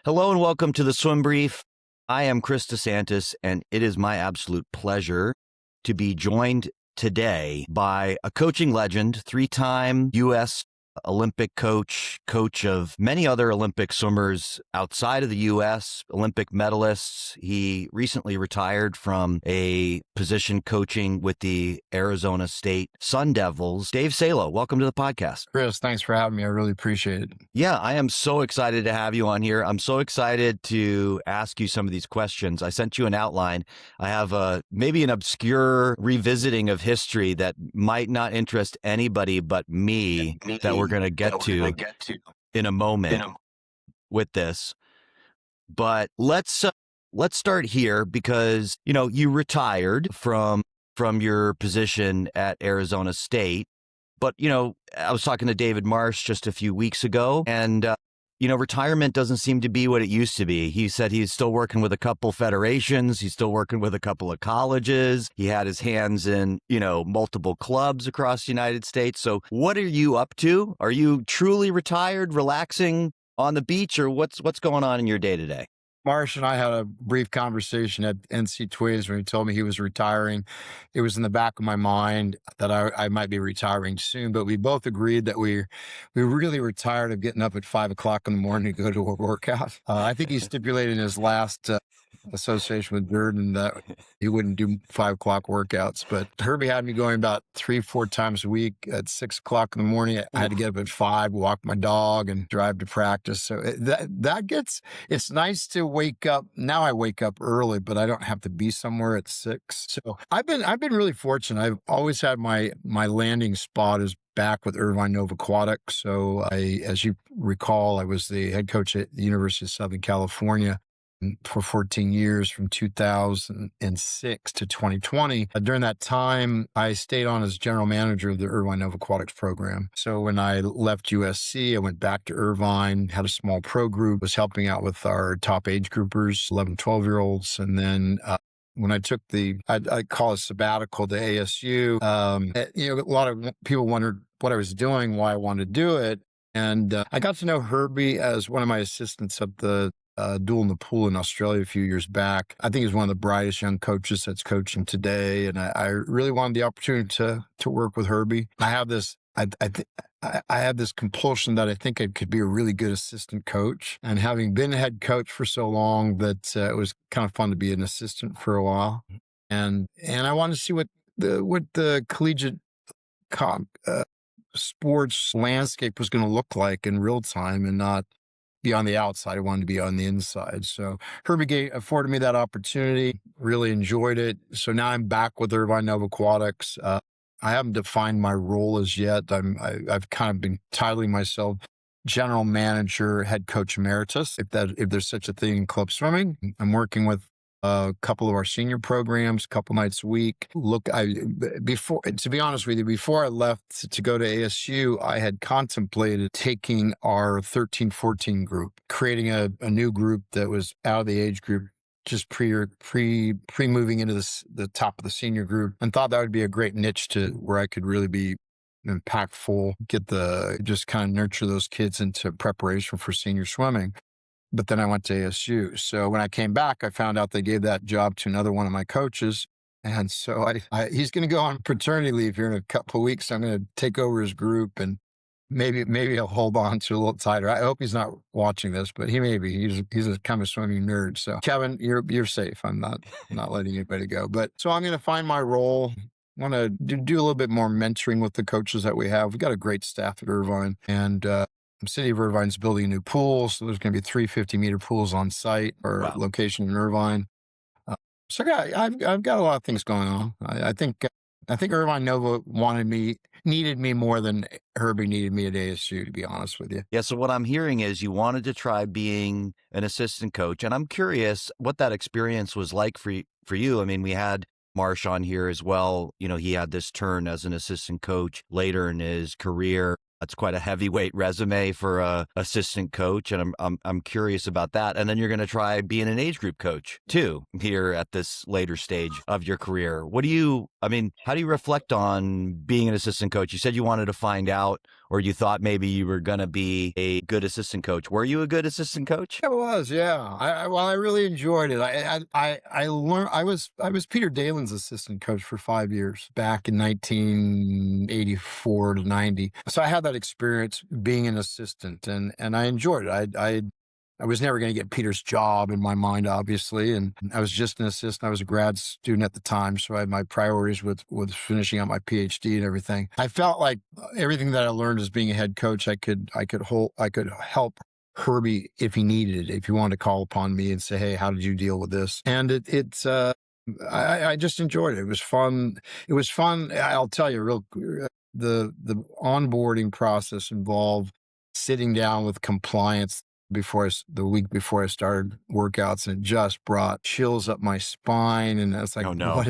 Hello and welcome to the Swim Brief. I am Chris DeSantis, and it is my absolute pleasure to be joined today by a coaching legend, three-time U.S. Olympic coach of many other Olympic swimmers outside of the U.S., Olympic medalists. He recently retired from a position coaching with the Arizona State Sun Devils. Dave Salo, welcome to the podcast. Chris, thanks for having me. I really appreciate it. Yeah, I am so excited to have you on here. I'm so excited to ask you some of these questions. I sent you an outline. I have maybe an obscure revisiting of history that might not interest anybody but me that we're going to get to in a moment with this. But let's start here because, you retired from your position at Arizona State. But, I was talking to David Marsh just a few weeks ago, and, retirement doesn't seem to be what it used to be. He said he's still working with a couple federations. He's still working with a couple of colleges. He had his hands in, multiple clubs across the United States. So what are you up to? Are you truly retired, relaxing on the beach, or what's going on in your day-to-day? Marsh and I had a brief conversation at NC Twiz when he told me he was retiring. It was in the back of my mind that I might be retiring soon, but we both agreed that we really were tired of getting up at 5 o'clock in the morning to go to a workout. I think he stipulated in his last association with Jordan that he wouldn't do 5 o'clock workouts, but Herbie had me going about 3-4 times a week at 6 o'clock in the morning. I had to get up at 5, walk my dog and drive to practice. So it's nice to wake up. Now I wake up early, but I don't have to be somewhere at 6. So I've been really fortunate. I've always had my landing spot is back with Irvine Nova Aquatics. So as you recall, I was the head coach at the University of Southern California for 14 years from 2006 to 2020. During that time, I stayed on as general manager of the Irvine Nova Aquatics program. So when I left USC, I went back to Irvine, had a small pro group, was helping out with our top age groupers, 11, 12-year-olds. And then when I took I call it sabbatical to ASU, a lot of people wondered what I was doing, why I wanted to do it. And I got to know Herbie as one of my assistants at the Duel in the Pool in Australia a few years back. I think he's one of the brightest young coaches that's coaching today. And I really wanted the opportunity to work with Herbie. I have this, I have this compulsion that I think I could be a really good assistant coach. And having been a head coach for so long that it was kind of fun to be an assistant for a while. And I wanted to see what the collegiate sports landscape was going to look like in real time and not be on the outside. I wanted to be on the inside. So Herbie afforded me that opportunity, really enjoyed it. So now I'm back with Irvine Nova Aquatics. I haven't defined my role as yet. I've kind of been titling myself general manager, head coach emeritus, if there's such a thing in club swimming. I'm working with a couple of our senior programs, a couple nights a week. To be honest with you, before I left to go to ASU, I had contemplated taking our 13-14 group, creating a new group that was out of the age group, just pre moving into the top of the senior group, and thought that would be a great niche to where I could really be impactful, just kind of nurture those kids into preparation for senior swimming. But then I went to ASU. So when I came back, I found out they gave that job to another one of my coaches. And so he's going to go on paternity leave here in a couple of weeks. I'm going to take over his group and maybe he'll hold on to a little tighter. I hope he's not watching this, but he may be. He's a kind of swimming nerd. So Kevin, you're safe. I'm not letting anybody go. But so I'm going to find my role. I want to do a little bit more mentoring with the coaches that we have. We've got a great staff at Irvine, and the city of Irvine's building a new pool, so there's going to be 3 50-meter pools on site or location in Irvine. So I've got a lot of things going on. I think Irvine Nova needed me more than Herbie needed me at ASU, to be honest with you. Yeah. So what I'm hearing is you wanted to try being an assistant coach, and I'm curious what that experience was like for you. I mean, we had Marsh on here as well. He had this turn as an assistant coach later in his career. That's quite a heavyweight resume for a assistant coach, and I'm curious about that. And then you're going to try being an age group coach too here at this later stage of your career. How do you reflect on being an assistant coach? You said you wanted to find out or you thought maybe you were going to be a good assistant coach. Were you a good assistant coach? It was, yeah. Well, I really enjoyed it. I learned. I was Peter Dalen's assistant coach for 5 years back in 1984 to 90. So I had that experience being an assistant, and I enjoyed it. I was never going to get Peter's job in my mind, obviously, and I was just an assistant. I was a grad student at the time, so I had my priorities with finishing out my PhD and everything. I felt like everything that I learned as being a head coach, I could help Herbie if he needed it, if he wanted to call upon me and say, "Hey, how did you deal with this?" And I just enjoyed it. It was fun. It was fun. I'll tell you, the onboarding process involved sitting down with compliance the week before I started workouts, and it just brought chills up my spine. And I was like, Oh, no. what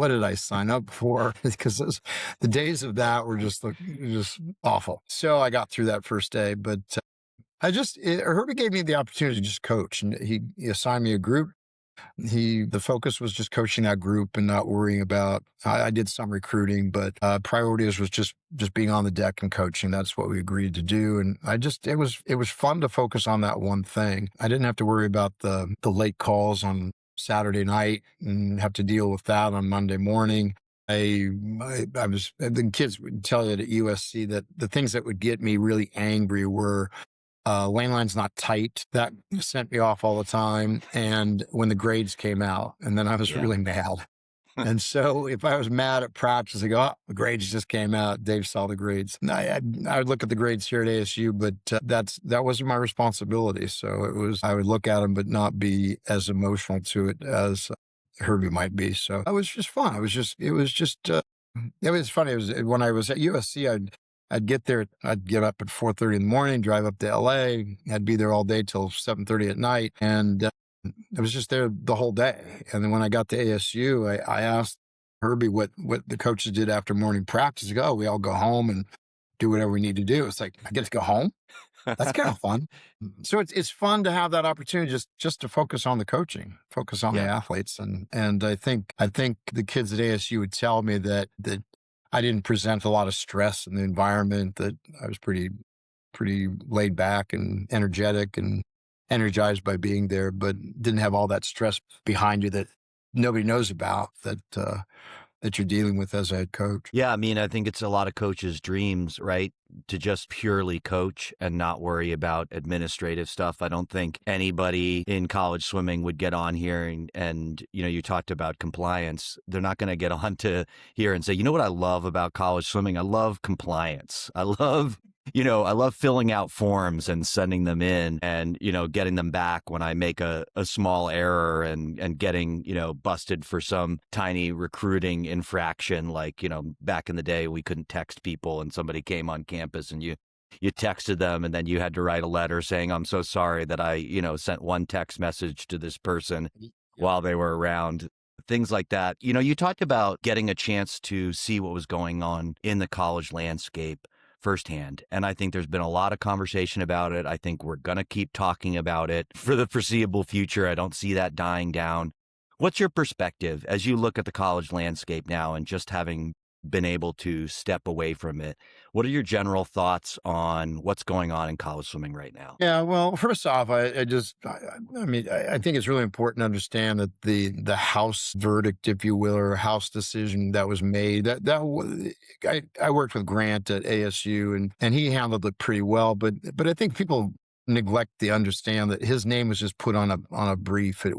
did I sign up for? Because the days of that were just awful. So I got through that first day, but Herbie gave me the opportunity to just coach, and he assigned me a group. The focus was just coaching that group and not worrying about, I did some recruiting, but priorities was just being on the deck and coaching. That's what we agreed to do. And it was fun to focus on that one thing. I didn't have to worry about the late calls on Saturday night and have to deal with that on Monday morning. The kids would tell you at USC that the things that would get me really angry were lane line's not tight. That sent me off all the time. And when the grades came out, and then I was Yeah. really mad. And so if I was mad at practice, I go, "Oh, the grades just came out. Dave saw the grades." And I would look at the grades here at ASU, but that wasn't my responsibility. So I would look at them, but not be as emotional to it as Herbie might be. So it was just fun. It was funny. It was when I was at USC, I'd get there. I'd get up at 4:30 in the morning, drive up to LA. I'd be there all day till 7:30 at night, and I was just there the whole day. And then when I got to ASU, I asked Herbie what the coaches did after morning practice. He go, "Oh, we all go home and do whatever we need to do." It's like, I get to go home. That's kind of fun. So it's fun to have that opportunity just to focus on the coaching, focus on the Yeah. athletes, and I think the kids at ASU would tell me that I didn't present a lot of stress in the environment, that I was pretty laid back and energetic and energized by being there, but didn't have all that stress behind you that nobody knows about, that you're dealing with as a head coach. Yeah, I mean, I think it's a lot of coaches' dreams, right? To just purely coach and not worry about administrative stuff. I don't think anybody in college swimming would get on here and you talked about compliance. They're not going to get on to here and say, you know what I love about college swimming? I love compliance. I love filling out forms and sending them in and, getting them back when I make a small error and getting, busted for some tiny recruiting infraction. Like, back in the day, we couldn't text people and somebody came on campus and you texted them and then you had to write a letter saying, "I'm so sorry that I, sent one text message to this person while they were around." Things like that. You talked about getting a chance to see what was going on in the college landscape firsthand. And I think there's been a lot of conversation about it. I think we're going to keep talking about it for the foreseeable future. I don't see that dying down. What's your perspective as you look at the college landscape now and just having been able to step away from it? What are your general thoughts on what's going on in college swimming right now? Yeah, well, first off, I think it's really important to understand that the House verdict, if you will, or House decision that was made, I worked with Grant at ASU, and he handled it pretty well, but I think people neglect to understand that his name was just put on a brief. It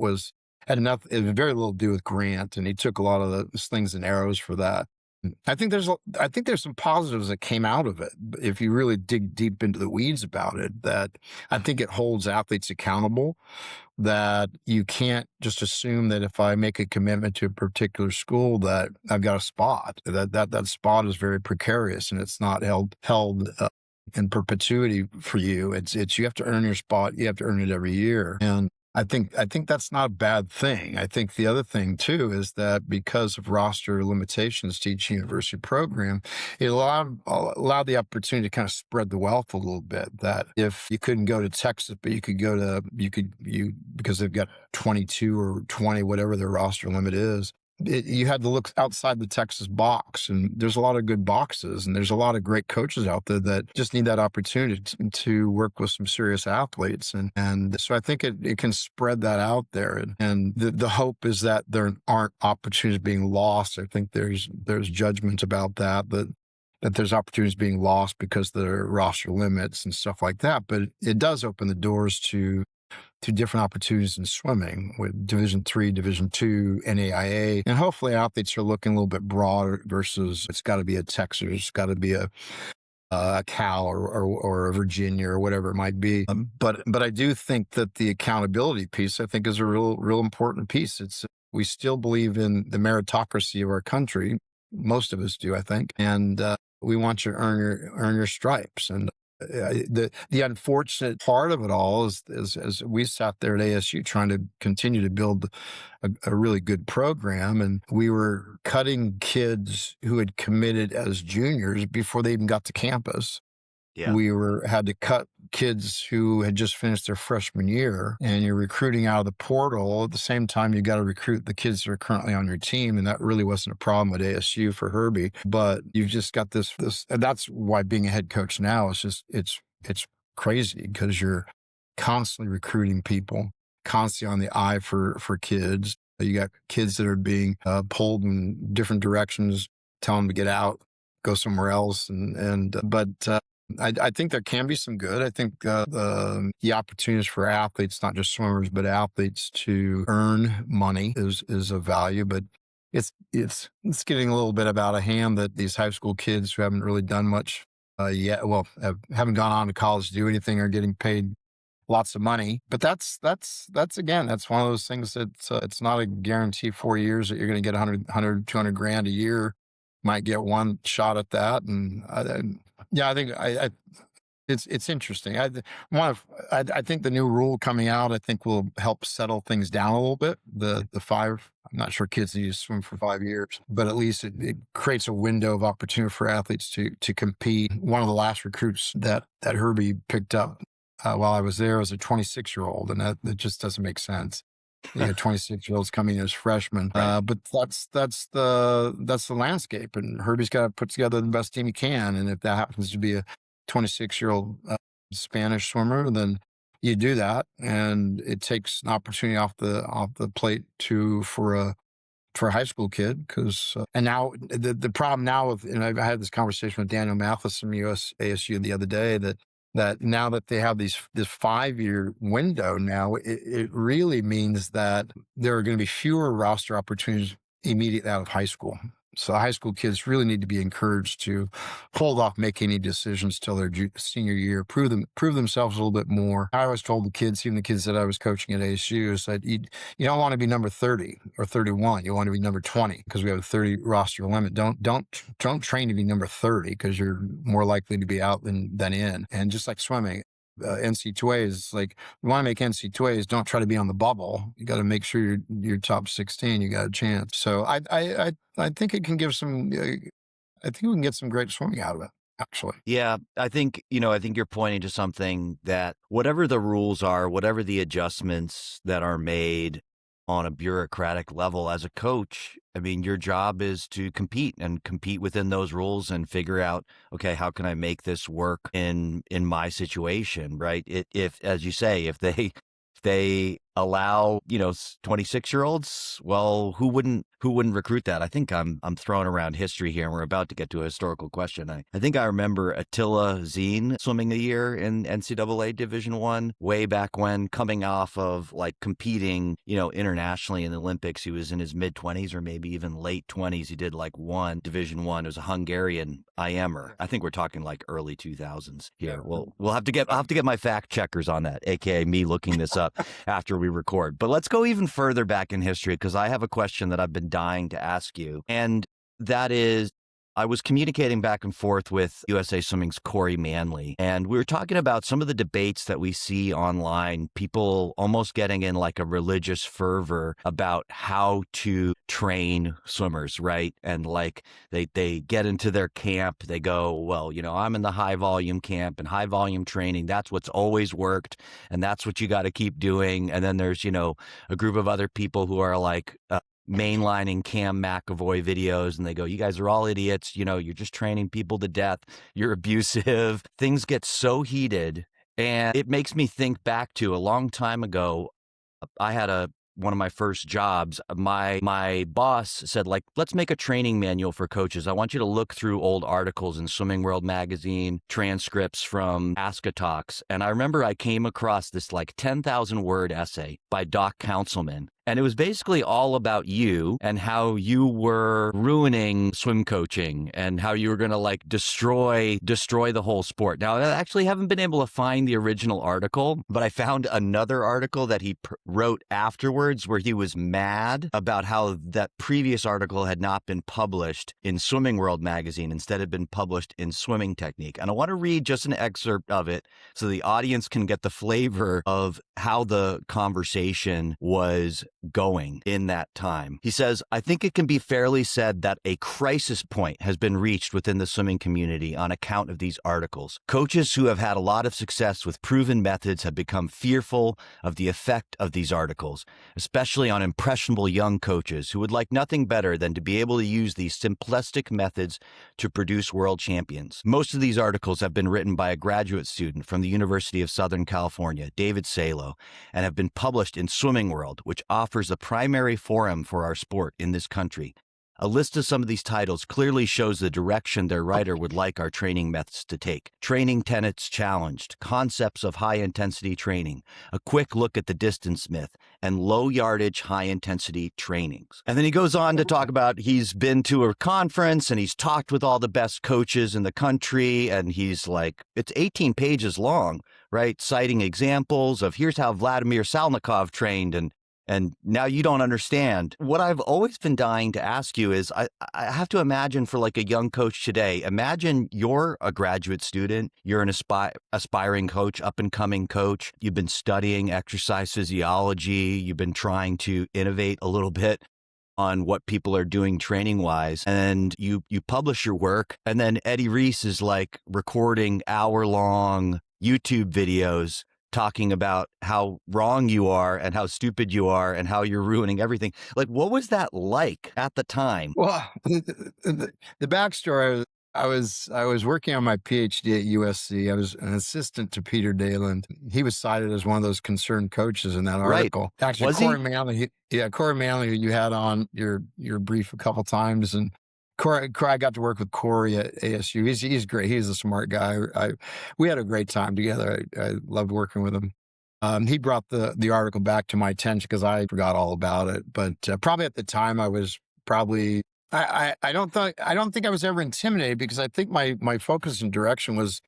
had very little to do with Grant, and he took a lot of the slings and arrows for that. I think there's some positives that came out of it. If you really dig deep into the weeds about it, that I think it holds athletes accountable, that you can't just assume that if I make a commitment to a particular school that I've got a spot, that spot is very precarious and it's not held in perpetuity for you. It's you have to earn your spot. You have to earn it every year. And I think that's not a bad thing. I think the other thing too is that because of roster limitations to each university program, it allowed the opportunity to kind of spread the wealth a little bit. That if you couldn't go to Texas, but you could because they've got 22 or 20, whatever their roster limit is, you had to look outside the Texas box, and there's a lot of good boxes, and there's a lot of great coaches out there that just need that opportunity to work with some serious athletes. And so I think it can spread that out there. And the hope is that there aren't opportunities being lost. I think there's judgment about that there's opportunities being lost because there are roster limits and stuff like that. But it does open the doors to different opportunities in swimming with Division III, Division II, NAIA. And hopefully athletes are looking a little bit broader versus it's got to be a Texas, it's got to be a Cal or a Virginia or whatever it might be. But I do think that the accountability piece, I think, is a real important piece. We still believe in the meritocracy of our country. Most of us do, I think. And we want you to earn your stripes. And the unfortunate part of it all is as we sat there at ASU trying to continue to build a really good program, and we were cutting kids who had committed as juniors before they even got to campus. Yeah. We had to cut kids who had just finished their freshman year, and you're recruiting out of the portal. At the same time, you got to recruit the kids that are currently on your team. And that really wasn't a problem at ASU for Herbie, but you've just got this, and that's why being a head coach now is just, it's crazy because you're constantly recruiting people, constantly on the eye for kids. You got kids that are being pulled in different directions, tell them to get out, go somewhere else. But I think there can be some good. I think the opportunities for athletes, not just swimmers, but athletes to earn money is of value. But it's getting a little bit out of hand that these high school kids who haven't really done much yet, haven't gone on to college to do anything, are getting paid lots of money. But that's again, that's one of those things that it's not a guarantee 4 years that you're going to get 100, 200 grand a year. Might get one shot at that. And I think it's interesting. I think the new rule coming out, I think, will help settle things down a little bit. The 5, I'm not sure kids need to swim for 5 years, but at least it creates a window of opportunity for athletes to compete. One of the last recruits that Herbie picked up while I was there was a 26-year-old, and that just doesn't make sense. You got 26-year-olds coming in as freshmen, Right. but that's the landscape, and Herbie's got to put together the best team he can. And if that happens to be a 26-year-old Spanish swimmer, then you do that, and it takes an opportunity off the plate for a high school kid. Because and now the problem now and I had this conversation with Daniel Mathis from ASU the other day that now that they have this 5-year window now, it really means that there are going to be fewer roster opportunities immediately out of high school. So high school kids really need to be encouraged to hold off making any decisions till their senior year, prove themselves a little bit more. I always told the kids, even the kids that I was coaching at ASU, is that you don't want to be number 30 or 31. You want to be number 20 because we have a 30 roster limit. Don't train to be number 30 because you're more likely to be out than in. And just like swimming, NC2As, like, you want to make NC2As, don't try to be on the bubble. You got to make sure you're top 16. You got a chance. So I think it can give some. I think we can get some great swimming out of it, actually. Yeah, I think you're pointing to something that whatever the rules are, whatever the adjustments that are made on a bureaucratic level as a coach, I mean, your job is to compete within those rules and figure out, okay, how can I make this work in my situation, right? If, as you say, if they allow 26-year-olds, well, who wouldn't recruit that? I think I'm throwing around history here, and we're about to get to a historical question. I think I remember Attila Zine swimming a year in NCAA Division I way back when, coming off of like competing internationally in the Olympics. He was in his mid-20s or maybe even late 20s. He did like one Division I. It was a Hungarian IMer. I think we're talking like early 2000s here. Yeah. Well, I'll have to get my fact checkers on that, aka me looking this up after we record. But let's go even further back in history, because I have a question that I've been dying to ask you. And that is, I was communicating back and forth with USA Swimming's Corey Manley, and we were talking about some of the debates that we see online, people almost getting in like a religious fervor about how to train swimmers, right? And like they get into their camp, they go, well, I'm in the high volume camp, and high volume training, that's what's always worked, and that's what you got to keep doing. And then there's, a group of other people who are like, mainlining Cam McAvoy videos, and they go, "You guys are all idiots. You're just training people to death. You're abusive." Things get so heated, and it makes me think back to a long time ago. I had one of my first jobs. My boss said, like, let's make a training manual for coaches. I want you to look through old articles in Swimming World magazine, transcripts from Ask a Talks. And I remember I came across this like 10,000 word essay by Doc Counsilman. And it was basically all about you and how you were ruining swim coaching and how you were going to like destroy the whole sport. Now, I actually haven't been able to find the original article, but I found another article that he wrote afterwards where he was mad about how that previous article had not been published in Swimming World magazine, instead had been published in Swimming Technique. And I want to read just an excerpt of it so the audience can get the flavor of how the conversation was going in that time. He says, "I think it can be fairly said that a crisis point has been reached within the swimming community on account of these articles. Coaches who have had a lot of success with proven methods have become fearful of the effect of these articles, especially on impressionable young coaches who would like nothing better than to be able to use these simplistic methods to produce world champions. Most of these articles have been written by a graduate student from the University of Southern California, David Salo, and have been published in Swimming World, which offers the primary forum for our sport in this country. A list of some of these titles clearly shows the direction their writer would like our training methods to take. Training tenets challenged, concepts of high-intensity training, a quick look at the distance myth, and low-yardage, high-intensity trainings." And then he goes on to talk about he's been to a conference and he's talked with all the best coaches in the country, and he's like, it's 18 pages long, right? Citing examples of here's how Vladimir Salnikov trained, and now you don't understand. What I've always been dying to ask you is, I have to imagine for like a young coach today, imagine you're a graduate student, you're an aspiring coach, up and coming coach. You've been studying exercise physiology. You've been trying to innovate a little bit on what people are doing training wise, and you publish your work, and then Eddie Reese is like recording hour-long YouTube videos talking about how wrong you are and how stupid you are and how you're ruining everything. Like, what was that like at the time? Well, the backstory, I was working on my PhD at USC. I was an assistant to Peter Daland. He was cited as one of those concerned coaches in that Right. article. Actually, Was Corey he? Manley, Corey Manley, you had on your brief a couple times, and I got to work with Corey at ASU. He's great. He's a smart guy. We had a great time together. I loved working with him. He brought the article back to my attention because I forgot all about it. But probably at the time, I was probably I don't think I was ever intimidated, because I think my focus and direction was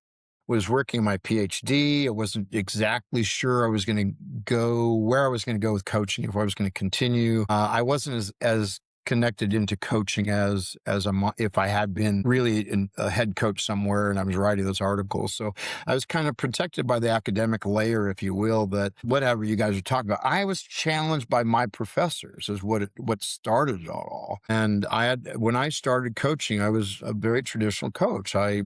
working my PhD. I wasn't exactly sure I was going to go where I was going to go with coaching, if I was going to continue. I wasn't as connected into coaching as if I had been really a head coach somewhere and I was writing those articles. So I was kind of protected by the academic layer, if you will, that whatever you guys are talking about, I was challenged by my professors is what started it all. And when I started coaching, I was a very traditional coach. I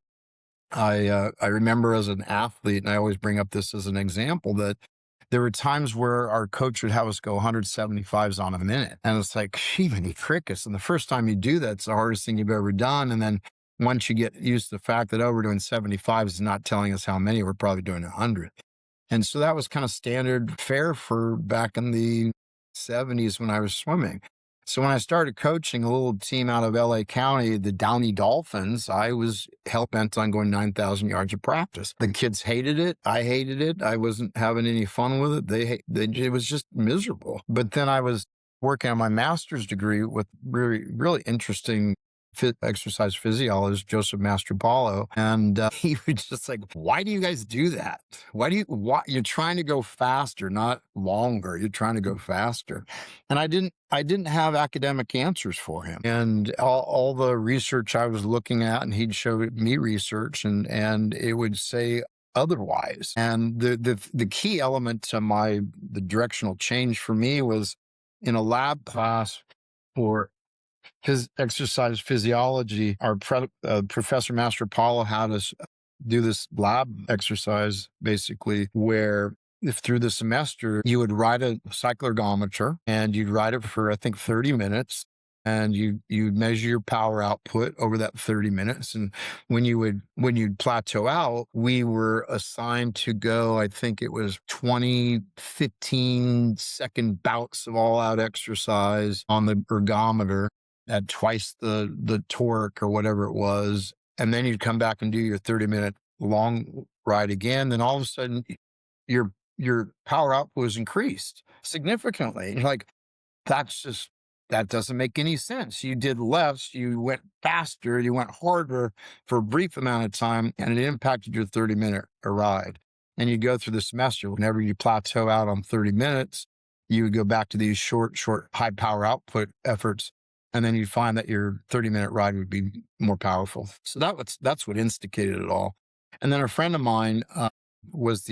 remember as an athlete, and I always bring up this as an example, that there were times where our coach would have us go 175s on a minute. And it's like, gee, many crickets. And the first time you do that, it's the hardest thing you've ever done. And then once you get used to the fact that, oh, we're doing 75s, is not telling us how many, we're probably doing 100. And so that was kind of standard fare for back in the 70s when I was swimming. So when I started coaching a little team out of LA County, the Downey Dolphins, I was hell bent on going 9,000 yards of practice. The kids hated it. I hated it. I wasn't having any fun with it. It was just miserable. But then I was working on my master's degree with really, really interesting exercise physiologist, Joseph Mastrobolo. And he was just like, why do you guys do that? You're trying to go faster, not longer. You're trying to go faster. And I didn't have academic answers for him. And all the research I was looking at, and he'd show me research, and it would say otherwise. And the key element to the directional change for me was in a lab class for his exercise physiology. Our Professor Master Paulo had us do this lab exercise, basically, where if through the semester, you would ride a cycloergometer and you'd ride it for, I think, 30 minutes. And you'd measure your power output over that 30 minutes. And when you'd plateau out, we were assigned to go, I think it was 20, 15-second bouts of all out exercise on the ergometer at twice the torque or whatever it was. And then you'd come back and do your 30-minute long ride again. Then all of a sudden your power output was increased significantly. You're like, that doesn't make any sense. You did less, you went faster, you went harder for a brief amount of time, and it impacted your 30-minute ride. And you go through the semester, whenever you plateau out on 30 minutes, you would go back to these short, high power output efforts. And then you'd find that your 30-minute ride would be more powerful. So that's what instigated it all. And then a friend of mine was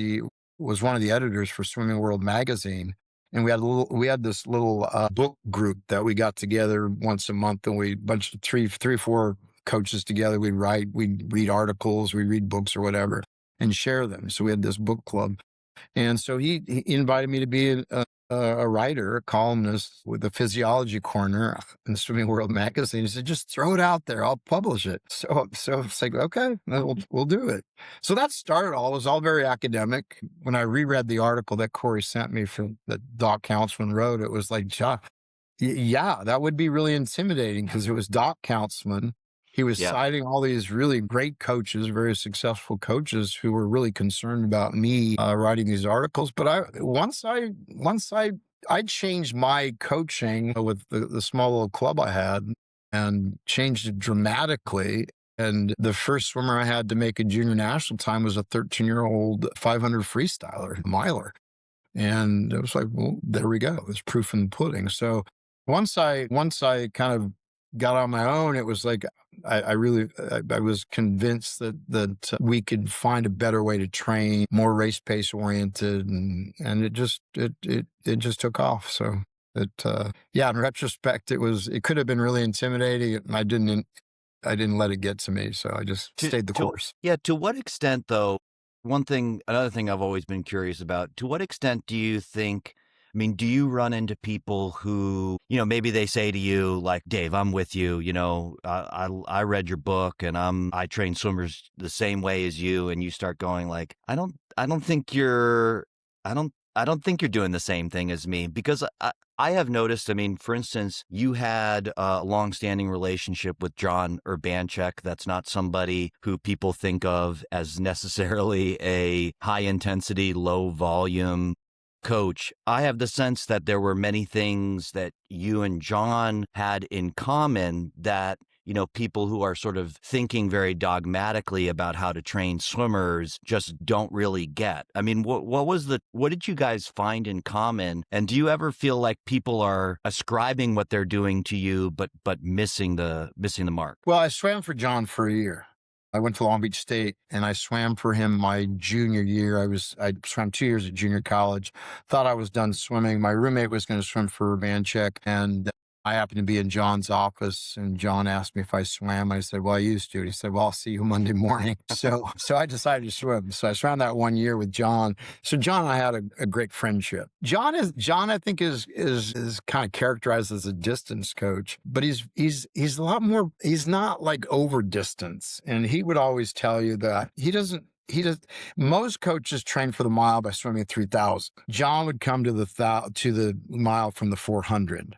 one of the editors for Swimming World magazine. And we had this little book group that we got together once a month, and we three or four coaches together. We'd read articles, we'd read books or whatever, and share them. So we had this book club, and so he invited me to be a writer, a columnist with the physiology corner in Swimming World magazine. He said, "Just throw it out there. I'll publish it." So it's like, okay, we'll do it. So that started all. It was all very academic. When I reread the article that Corey sent me from that Doc Counsilman wrote, it was like, yeah, that would be really intimidating because it was Doc Counsilman. He was citing all these really great coaches, very successful coaches who were really concerned about me writing these articles. But once I changed my coaching with the small little club I had and changed it dramatically. And the first swimmer I had to make a junior national time was a 13-year-old 500 freestyler, miler. And it was like, well, there we go. There's proof in the pudding. So once I kind of got on my own, it was like I was convinced that we could find a better way to train, more race pace oriented, and it just took off. So in retrospect, it could have been really intimidating. And I didn't let it get to me, so I just stayed the course. To what extent, though? Another thing I've always been curious about: to what extent do you think? I mean, do you run into people who, maybe they say to you, like, "Dave, I'm with you. I read your book and I train swimmers the same way as you," and you start going like, I don't think you're doing the same thing as me, because I have noticed, I mean, for instance, you had a longstanding relationship with John Urbanchek. That's not somebody who people think of as necessarily a high intensity, low volume coach. I have the sense that there were many things that you and John had in common that, people who are sort of thinking very dogmatically about how to train swimmers just don't really get. I mean, what did you guys find in common? And do you ever feel like people are ascribing what they're doing to you, but missing the mark? Well, I swam for John for a year. I went to Long Beach State and I swam for him my junior year. I swam 2 years at junior college, thought I was done swimming. My roommate was going to swim for Urbanchek, and I happened to be in John's office, and John asked me if I swam. I said, "Well, I used to." He said, "Well, I'll see you Monday morning." So I decided to swim. So I swam that 1 year with John. So John and I had a great friendship. John, I think, is kind of characterized as a distance coach, but he's a lot more. He's not like over distance, and he would always tell you that he doesn't. Most coaches train for the mile by swimming 3,000. John would come to the mile from the 400.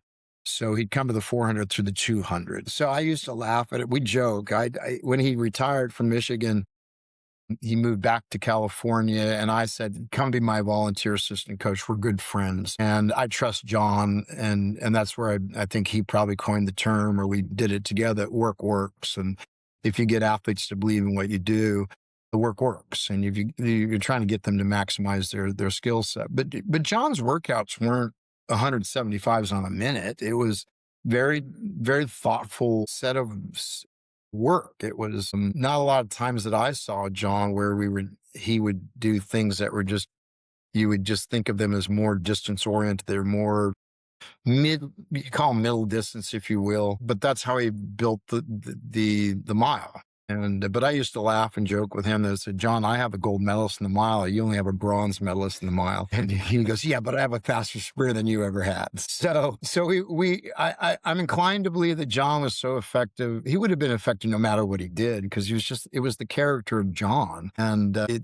So he'd come to the 400 through the 200. So I used to laugh at it. We joke. When he retired from Michigan, he moved back to California, and I said, "Come be my volunteer assistant coach. We're good friends." And I trust John, and that's where I think he probably coined the term, or we did it together. Work works. And if you get athletes to believe in what you do, the work works. And if you're trying to get them to maximize their skill set. But John's workouts weren't 175s on a minute. It was very, very thoughtful set of work. It was not a lot of times that I saw John where he would do things that were just, you would just think of them as more distance oriented. They're more you call them middle distance, if you will, but that's how he built the mile. But I used to laugh and joke with him that I said, John, I have a gold medalist in the mile. You only have a bronze medalist in the mile. And he goes, yeah, but I have a faster sprinter than you ever had. I'm inclined to believe that John was so effective. He would have been effective no matter what he did, because it was the character of John. And I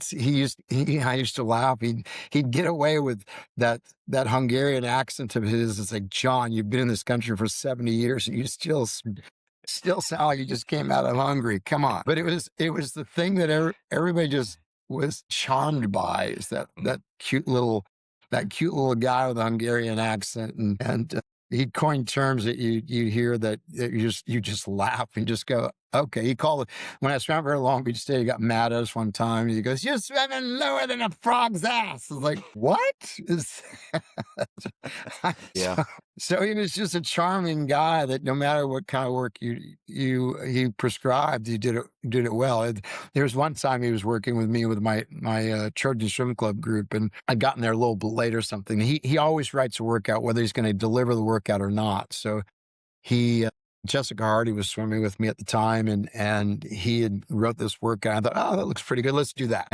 used to laugh. He'd get away with that Hungarian accent of his. It's like, John, you've been in this country for 70 years and you still sound like you just came out of Hungary. Come on. But it was the thing that everybody just was charmed by, is that cute little guy with a Hungarian accent. And he coined terms that you hear that you just laugh and just go, okay. He called it, when I swam very Long Beach State, he got mad at us one time. He goes, you're swimming lower than a frog's ass. I was like, what is Yeah. so he was just a charming guy that no matter what kind of work he prescribed, he did it well. There was one time he was working with me with my Trojan Swim Club group, and I'd gotten there a little bit late or something. He always writes a workout whether he's going to deliver the workout or not. So he Jessica Hardy was swimming with me at the time, and he had wrote this workout. I thought, oh, that looks pretty good. Let's do that.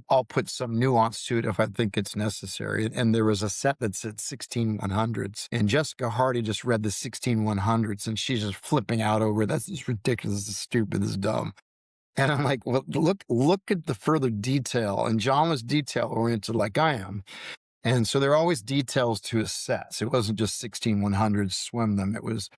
I'll put some nuance to it if I think it's necessary. And there was a set that said 16/100s, and Jessica Hardy just read the 16/100s, and she's just flipping out over it. That's just ridiculous. This is stupid. This is dumb. And I'm like, well, look at the further detail. And John was detail oriented like I am. And so there are always details to his sets. It wasn't just 16/100s, swim them. It was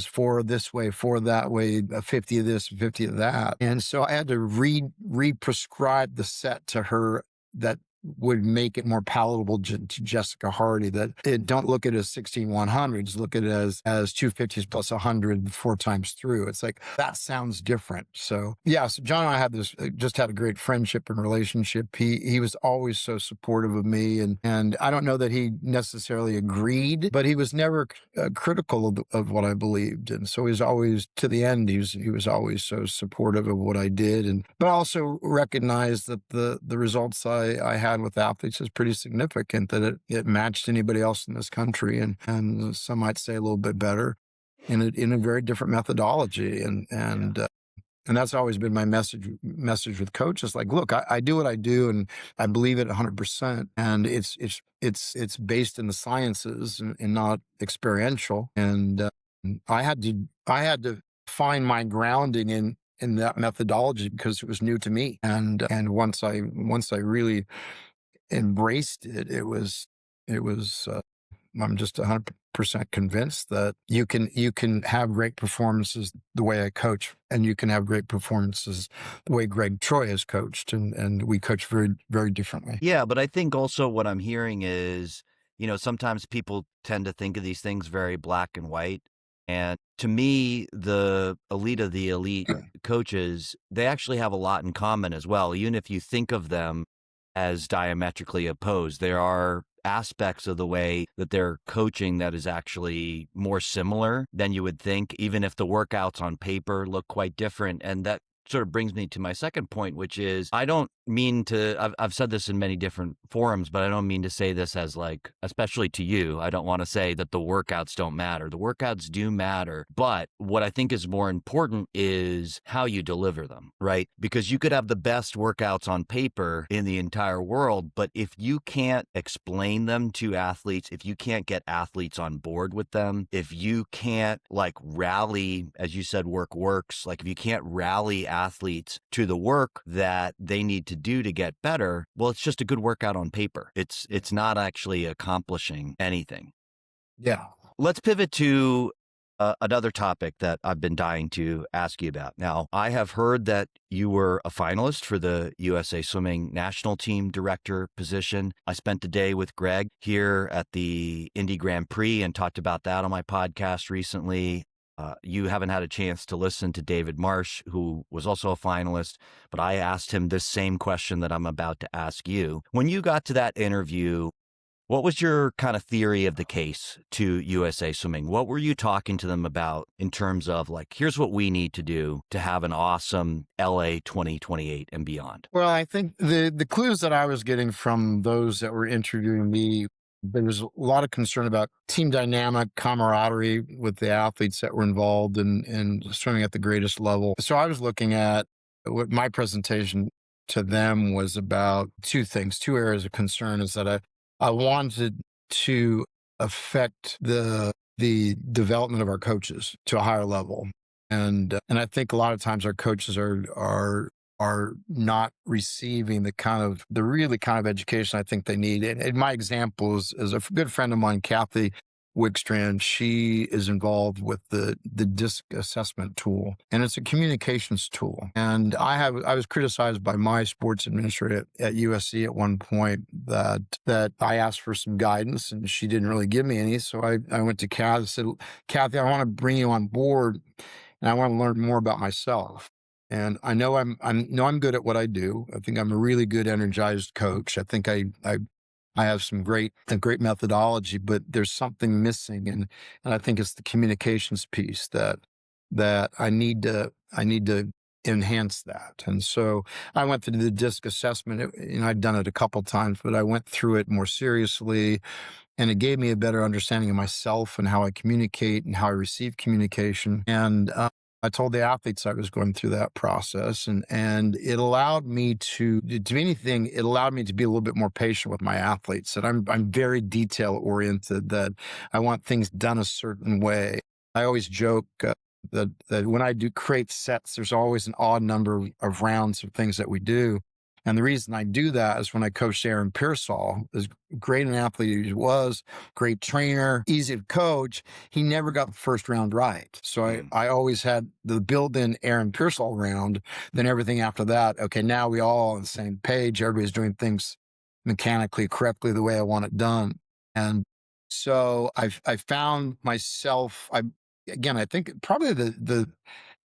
4 this way, 4 that way, 50 of this, 50 of that. And so I had to re-prescribe the set to her that would make it more palatable to Jessica Hardy, that don't look at it as 16/100s, look at it as 250s plus 100 4 times through. It's like, that sounds different. So yeah, so John and I just had a great friendship and relationship. He was always so supportive of me, and I don't know that he necessarily agreed, but he was never critical of what I believed. And so he was always, to the end, he was always so supportive of what I did, but also recognized that the results I had with athletes is pretty significant, that it matched anybody else in this country, and some might say a little bit better, in a very different methodology. And that's always been my message with coaches. Like, look, I do what I do, and I believe it 100%. And it's based in the sciences and not experiential. And I had to find my grounding in that methodology, because it was new to me. And once I really embraced it, it was I'm just 100% convinced that you can have great performances the way I coach, and you can have great performances the way Greg Troy has coached, and we coach very, very differently. Yeah, but I think also what I'm hearing is, sometimes people tend to think of these things very black and white. And to me, the elite of the elite coaches, they actually have a lot in common as well. Even if you think of them as diametrically opposed, there are aspects of the way that they're coaching that is actually more similar than you would think, even if the workouts on paper look quite different. And that sort of brings me to my second point, which is, I don't mean to, I've said this in many different forums, but I don't mean to say this as like, especially to you, I don't want to say that the workouts don't matter. The workouts do matter. But what I think is more important is how you deliver them, right? Because you could have the best workouts on paper in the entire world, but if you can't explain them to athletes, if you can't get athletes on board with them, if you can't like rally, as you said, work works, like if you can't rally athletes to the work that they need to do to get better, well, it's just a good workout on paper. It's not actually accomplishing anything. Yeah. Let's pivot to another topic that I've been dying to ask you about. Now, I have heard that you were a finalist for the USA Swimming National Team Director position. I spent a day with Greg here at the Indy Grand Prix and talked about that on my podcast recently. You haven't had a chance to listen to David Marsh, who was also a finalist, but I asked him this same question that I'm about to ask you. When you got to that interview, what was your kind of theory of the case to USA Swimming? What were you talking to them about in terms of like, here's what we need to do to have an awesome LA 2028 and beyond? Well, I think the clues that I was getting from those that were interviewing me There was a lot of concern about team dynamic, camaraderie with the athletes that were involved in swimming at the greatest level. So I was looking at what my presentation to them was about two things, two areas of concern is that I wanted to affect the development of our coaches to a higher level. And I think a lot of times our coaches are not receiving the really kind of education I think they need. And my example is a good friend of mine, Kathy Wickstrand. She is involved with the DISC assessment tool, and it's a communications tool. And I was criticized by my sports administrator at USC at one point that I asked for some guidance, and she didn't really give me any. So I went to Kathy and said, Kathy, I want to bring you on board, and I want to learn more about myself. And I know I'm good at what I do. I think I'm a really good energized coach. I think I have a great methodology, but there's something missing, and I think it's the communications piece that I need to enhance that. And so I went through the DISC assessment. I'd done it a couple times, but I went through it more seriously, and it gave me a better understanding of myself and how I communicate and how I receive communication. And I told the athletes I was going through that process, and it allowed me to do anything. It allowed me to be a little bit more patient with my athletes. That I'm very detail oriented. That I want things done a certain way. I always joke that when I do create sets, there's always an odd number of rounds of things that we do. And the reason I do that is when I coached Aaron Pearsall, as great an athlete he was, great trainer, easy to coach, he never got the first round right. So I always had the built-in Aaron Pearsall round. Then everything after that, okay, now we all on the same page. Everybody's doing things mechanically correctly the way I want it done. And so I found myself, I think probably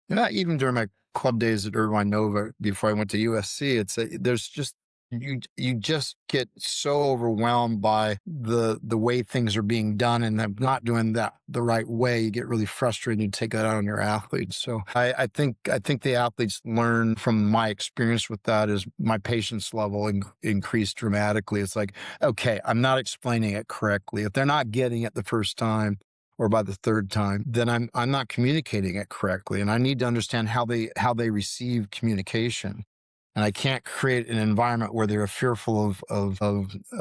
not even during my club days at Irvine Nova before I went to USC, there's just you just get so overwhelmed by the way things are being done, and them not doing that the right way. You get really frustrated. You take that out on your athletes. So I think the athletes learn from my experience with that is my patience level increased dramatically. It's like, okay, I'm not explaining it correctly. If they're not getting it the first time, or by the third time, then I'm not communicating it correctly. And I need to understand how they receive communication. And I can't create an environment where they're fearful of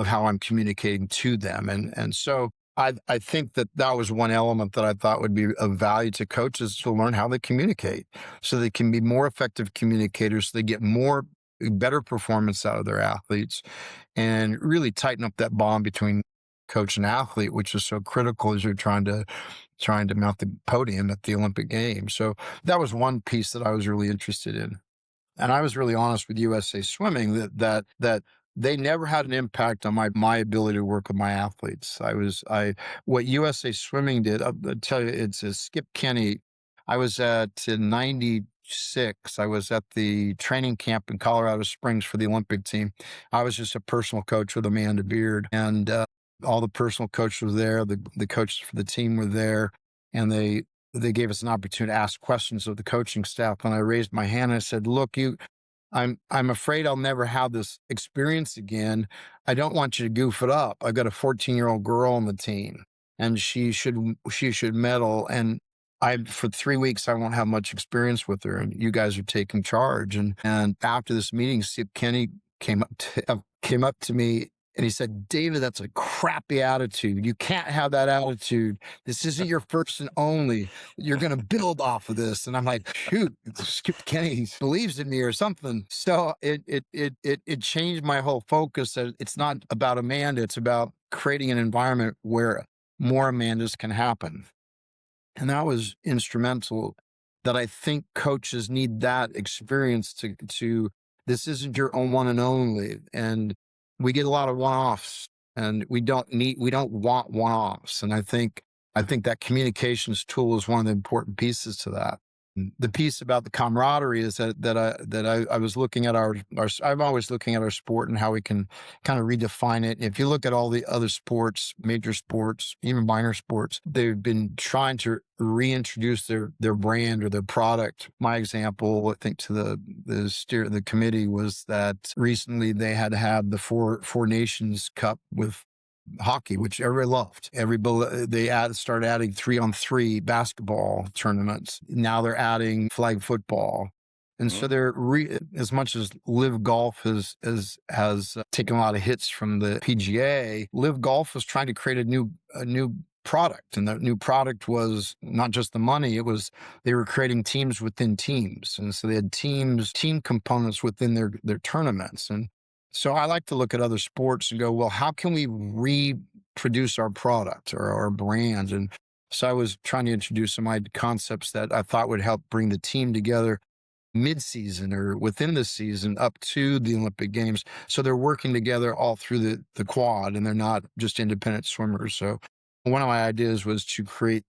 how I'm communicating to them. And so I think that was one element that I thought would be of value to coaches, to learn how they communicate so they can be more effective communicators, so they get better performance out of their athletes, and really tighten up that bond between coach and athlete, which is so critical as you're trying to mount the podium at the Olympic Games. So that was one piece that I was really interested in. And I was really honest with USA Swimming that they never had an impact on my ability to work with my athletes. What USA Swimming did, I'll tell you, it's a Skip Kenny. I was in 96. I was at the training camp in Colorado Springs for the Olympic team. I was just a personal coach with Amanda Beard, and all the personal coaches were there. The coaches for the team were there, and they gave us an opportunity to ask questions of the coaching staff. And I raised my hand and I said, "Look, I'm afraid I'll never have this experience again. I don't want you to goof it up. I've got a 14-year-old girl on the team, and she should medal. And for 3 weeks, I won't have much experience with her, and you guys are taking charge." And after this meeting, Skip Kenny came up to me, and he said, "David, that's a crappy attitude. You can't have that attitude. This isn't your first and only. You're going to build off of this." And I'm like, shoot, Skip Kenny believes in me or something. So it changed my whole focus. That it's not about Amanda. It's about creating an environment where more Amandas can happen. And that was instrumental, that I think coaches need that experience to this isn't your own one and only. And we get a lot of one-offs, and we don't want one-offs. And I think that communications tool is one of the important pieces to that. The piece about the camaraderie is I was looking at I'm always looking at our sport and how we can kind of redefine it. If you look at all the other sports, major sports, even minor sports, they've been trying to reintroduce their brand or their product. My example, I think, to the committee was that recently they had the Four Nations Cup with hockey, which everybody loved. Started adding 3-on-3 basketball tournaments. Now they're adding flag football. And so as much as Live Golf has taken a lot of hits from the PGA, Live Golf was trying to create a new product, and that new product was not just the money. It was they were creating teams within teams, and so they had team components within their tournaments. And so I like to look at other sports and go, well, how can we reproduce our product or our brand? And so I was trying to introduce some concepts that I thought would help bring the team together mid-season or within the season up to the Olympic Games. So they're working together all through the quad, and they're not just independent swimmers. So one of my ideas was to create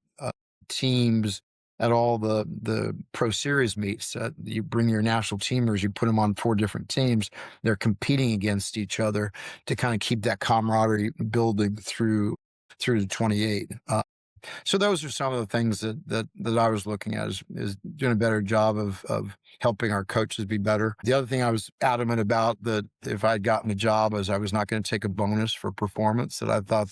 teams at all the pro series meets. You bring your national teamers, you put them on 4 different teams. They're competing against each other to kind of keep that camaraderie building through the 28. So those are some of the things that I was looking at is doing a better job of helping our coaches be better. The other thing I was adamant about, that if I'd gotten a job, is I was not going to take a bonus for performance, that I thought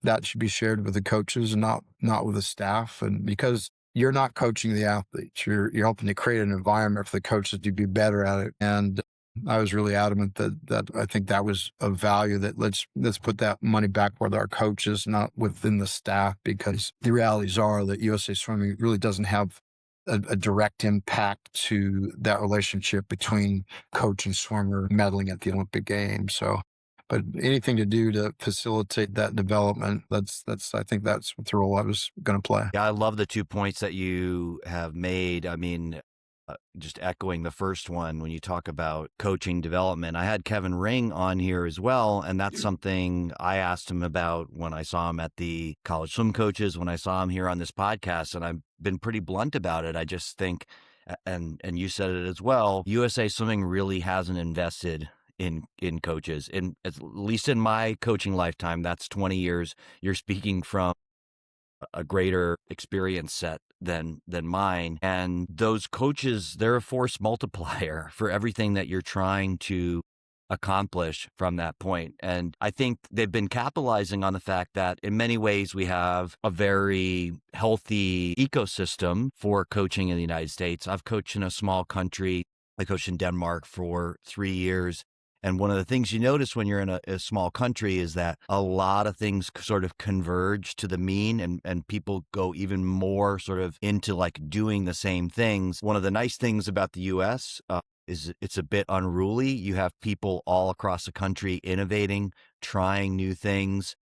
that should be shared with the coaches and not with the staff. And because you're not coaching the athletes, you're helping to create an environment for the coaches to be better at it. And I was really adamant that I think that was of value, that let's put that money back with our coaches, not within the staff, because the realities are that USA Swimming really doesn't have a direct impact to that relationship between coach and swimmer medaling at the Olympic Games. So, but anything to do to facilitate that development, I think that's the role I was going to play. Yeah, I love the 2 points that you have made. I mean, just echoing the first one, when you talk about coaching development, I had Kevin Ring on here as well. And that's something I asked him about when I saw him at the College Swim Coaches, when I saw him here on this podcast. And I've been pretty blunt about it. I just think, and you said it as well, USA Swimming really hasn't invested in coaches. At least in my coaching lifetime, that's 20 years. You're speaking from a greater experience set than mine. And those coaches, they're a force multiplier for everything that you're trying to accomplish from that point. And I think they've been capitalizing on the fact that in many ways we have a very healthy ecosystem for coaching in the United States. I've coached in a small country. I coached in Denmark for 3 years. And one of the things you notice when you're in a small country is that a lot of things sort of converge to the mean, and people go even more sort of into like doing the same things. One of the nice things about the US is it's a bit unruly. You have people all across the country innovating, trying new things,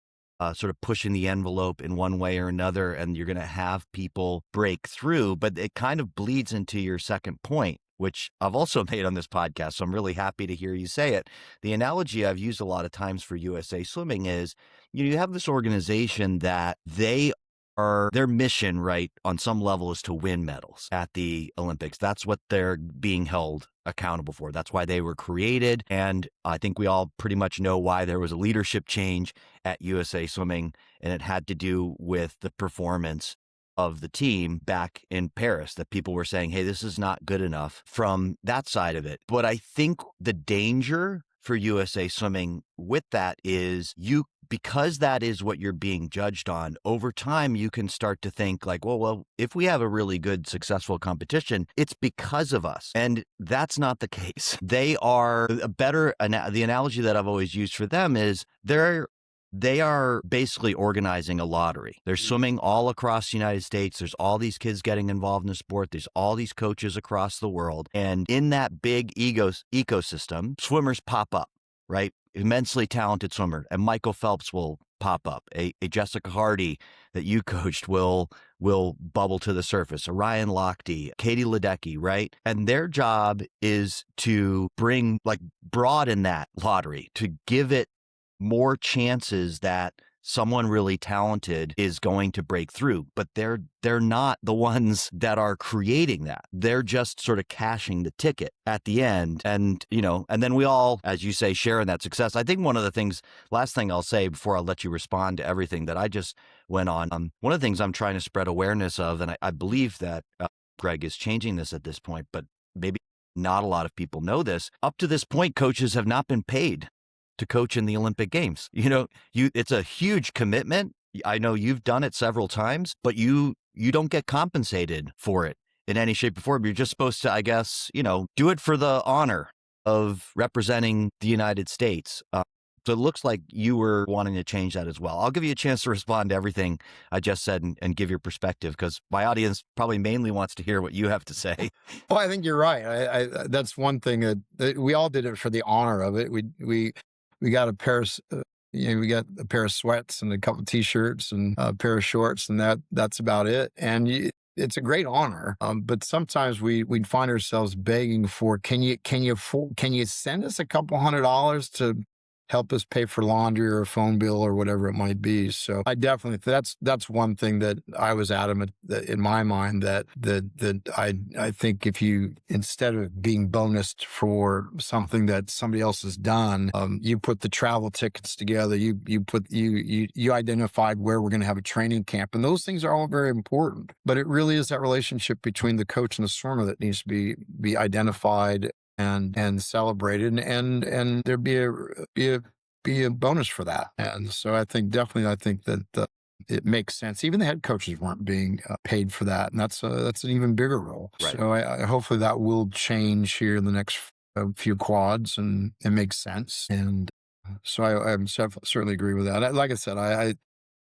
sort of pushing the envelope in one way or another, and you're going to have people break through. But it kind of bleeds into your second point, which I've also made on this podcast, so I'm really happy to hear you say it. The analogy I've used a lot of times for USA Swimming is, you have this organization that their mission, right, on some level is to win medals at the Olympics. That's what they're being held accountable for. That's why they were created. And I think we all pretty much know why there was a leadership change at USA Swimming, and it had to do with the performance of the team back in Paris, that people were saying, hey, this is not good enough from that side of it. But I think the danger for USA Swimming with that is because that is what you're being judged on, over time, you can start to think like, well, if we have a really good, successful competition, it's because of us. And that's not the case. They are the analogy that I've always used for them is they are basically organizing a lottery. They're swimming all across the United States. There's all these kids getting involved in the sport. There's all these coaches across the world. And in that big ecosystem, swimmers pop up, right? Immensely talented swimmer. And Michael Phelps will pop up. A Jessica Hardy that you coached will bubble to the surface. A Ryan Lochte, Katie Ledecky, right? And their job is to broaden that lottery, to give it more chances that someone really talented is going to break through. But they're not the ones that are creating that. They're just sort of cashing the ticket at the end. And, and then we all, as you say, share in that success. I think one of the things, last thing I'll say before I'll let you respond to everything that I just went on, one of the things I'm trying to spread awareness of, and I believe that Greg is changing this at this point, but maybe not a lot of people know this. Up to this point, coaches have not been paid to coach in the Olympic Games. It's a huge commitment. I know you've done it several times, but you don't get compensated for it in any shape or form. You're just supposed to, I guess, do it for the honor of representing the United States. So it looks like you were wanting to change that as well. I'll give you a chance to respond to everything I just said and give your perspective, because my audience probably mainly wants to hear what you have to say. Well, I think you're right. That's one thing that we all did it for the honor of it. We got a pair of we got a pair of sweats and a couple of t-shirts and a pair of shorts, and that's about it. And it's a great honor. But sometimes we'd find ourselves begging for, can you send us a couple $100 to help us pay for laundry or a phone bill or whatever it might be. So I definitely, that's one thing that I was adamant that in my mind that I think if you, instead of being bonused for something that somebody else has done, you put the travel tickets together, you identified where we're going to have a training camp, and those things are all very important. But it really is that relationship between the coach and the swimmer that needs to be identified and celebrated, and there be a bonus for that. And so I think that it makes sense. Even the head coaches weren't being paid for that, and that's an even bigger role. Right. So I hopefully that will change here in the next few quads, and it makes sense. And so I certainly agree with that. Like I said,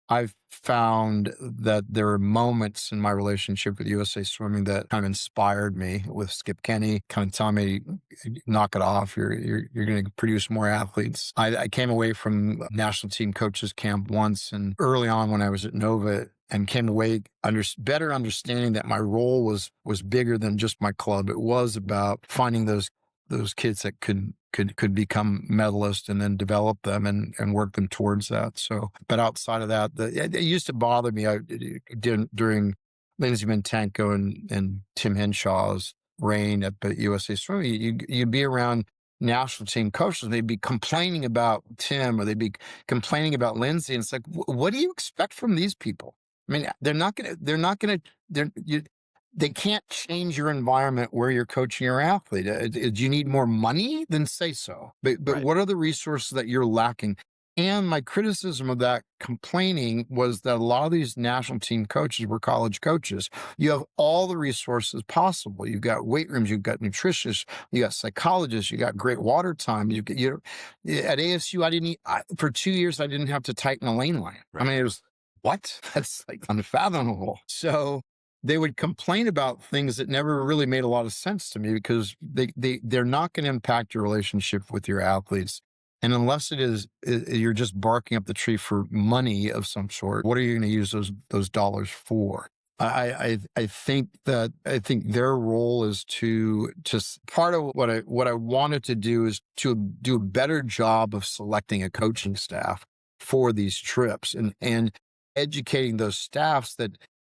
I've found that there are moments in my relationship with USA Swimming that kind of inspired me, with Skip Kenny kind of telling me, knock it off. You're going to produce more athletes. I came away from national team coaches camp once, and early on when I was at Nova, and came away better understanding that my role was bigger than just my club. It was about finding those kids that could become medalists, and then develop them and work them towards that. So, but outside of that, it used to bother me. I did during Lindsey Mintenko and Tim Henshaw's reign at the USA Swimming. You'd be around national team coaches, and they'd be complaining about Tim, or they'd be complaining about Lindsey. And it's like, what do you expect from these people? I mean, they can't change your environment where you're coaching your athlete. Do you need more money? Then say so. But Right. What are the resources that you're lacking? And my criticism of that complaining was that a lot of these national team coaches were college coaches. You have all the resources possible. You've got weight rooms, you've got nutritionists, you got psychologists, you got great water time. At ASU, for 2 years, I didn't have to tighten a lane line. Right. I mean, it was, what? That's like unfathomable. So they would complain about things that never really made a lot of sense to me, because they're not going to impact your relationship with your athletes. And unless you're just barking up the tree for money of some sort, what are you going to use those dollars for? I think their role is to just, part of what I wanted to do is to do a better job of selecting a coaching staff for these trips, and educating those staffs that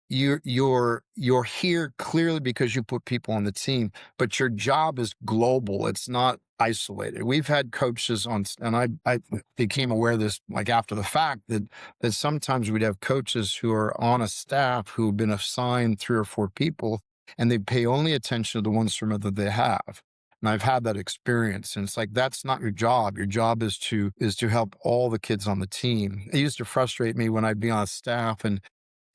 you're here clearly because you put people on the team, but your job is global. It's not isolated. We've had coaches and I became aware of this like after the fact, that sometimes we'd have coaches who are on a staff who've been assigned 3 or 4 people, and they pay only attention to the one swimmer that they have. And I've had that experience, and it's like, that's not your job. Your job is to help all the kids on the team. It used to frustrate me when I'd be on staff, and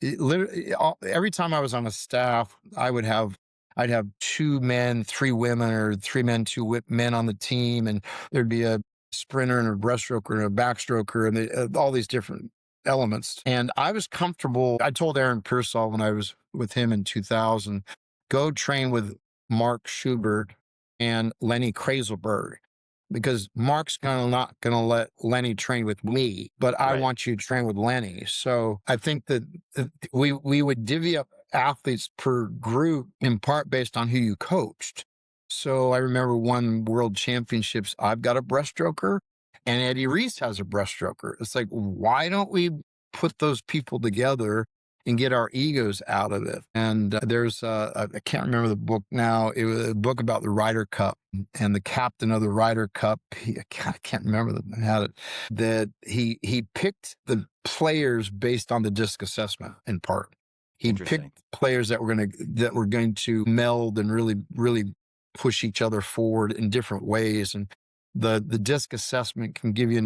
every time I was on a staff, I'd have 2 men, 3 women, or 3 men, 2 men on the team. And there'd be a sprinter and a breaststroker and a backstroker, and all these different elements. And I was comfortable. I told Aaron Pearsall when I was with him in 2000, go train with Mark Schubert and Lenny Kraselberg, because Mark's not going to let Lenny train with me, but I want you to train with Lenny. So I think that we would divvy up athletes per group in part based on who you coached. So I remember one world championships, I've got a breaststroker and Eddie Reese has a breaststroker. It's like, why don't we put those people together and get our egos out of it? And there's I can't remember the book now. It was a book about the Ryder Cup, and the captain of the Ryder Cup, I can't remember that he picked the players based on the disc assessment in part. He picked players that were going to meld and really push each other forward in different ways. And the disc assessment can give you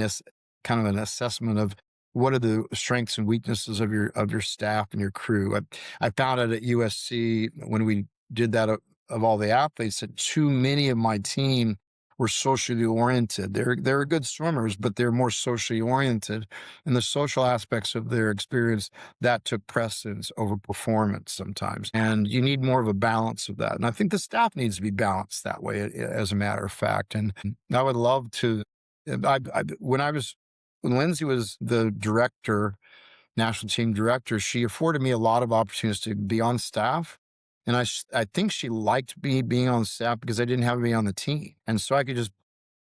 kind of an assessment of what are the strengths and weaknesses of your staff and your crew. I found it at USC when we did that of all the athletes that too many of my team were socially oriented. They're good swimmers, but they're more socially oriented, and the social aspects of their experience that took precedence over performance sometimes. And you need more of a balance of that. And I think the staff needs to be balanced that way, as a matter of fact. And I would love to. When Lindsay was the director, national team director, she afforded me a lot of opportunities to be on staff. And I think she liked me being on staff because I didn't have to be on the team. And so I could just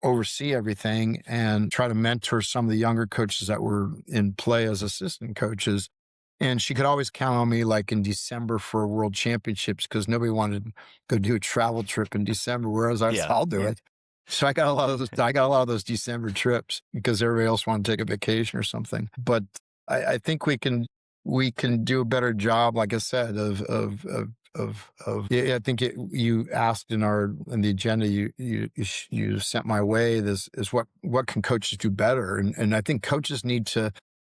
oversee everything and try to mentor some of the younger coaches that were in play as assistant coaches. And she could always count on me, like in December for world championships, because nobody wanted to go do a travel trip in December, whereas Yeah. I'll do it. So I got a lot of those. I got a lot of those December trips because everybody else wanted to take a vacation or something. But I think we can do a better job, like I said, yeah, I think you asked in the agenda you sent my way. This is what can coaches do better, and I think coaches need to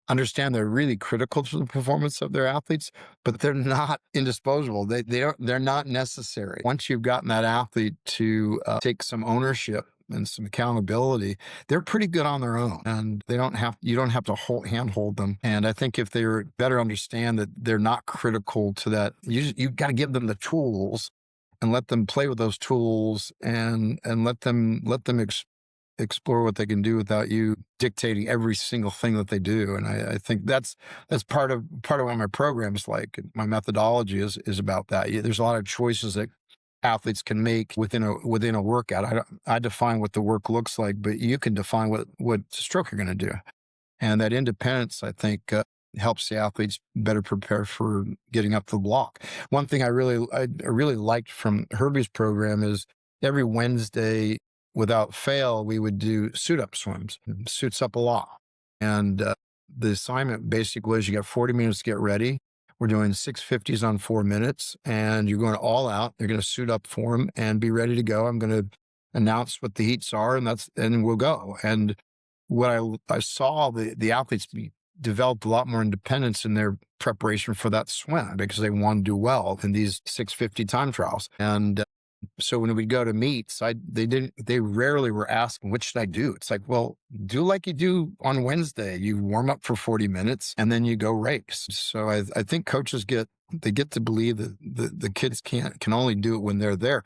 understand they're really critical to the performance of their athletes, but they're not indisposable. They're not necessary. Once you've gotten that athlete to take some ownership and some accountability, they're pretty good on their own, and you don't have to handhold them. And I think if they better understand that they're not critical to that, you've got to give them the tools and let them play with those tools, and let them explore what they can do without you dictating every single thing that they do. And I think that's part of what my program is like. My methodology is about that. There's a lot of choices that athletes can make within a workout. I define what the work looks like, but you can define what stroke you're going to do. And that independence, I think, helps the athletes better prepare for getting up the block. One thing I really liked from Herbie's program is every Wednesday, without fail, we would do suit-up swims. It suits up a lot. And the assignment basically was you got 40 minutes to get ready. We're doing 650s on 4 minutes, and you're going all out. You're going to suit up for them and be ready to go. I'm going to announce what the heats are, and we'll go. And what I saw the athletes developed a lot more independence in their preparation for that swim because they want to do well in these 650 time trials. And so when we go to meets, they rarely were asking, what should I do? It's like, well, do like you do on Wednesday. You warm up for 40 minutes and then you go race. So I think coaches get to believe that the kids can only do it when they're there.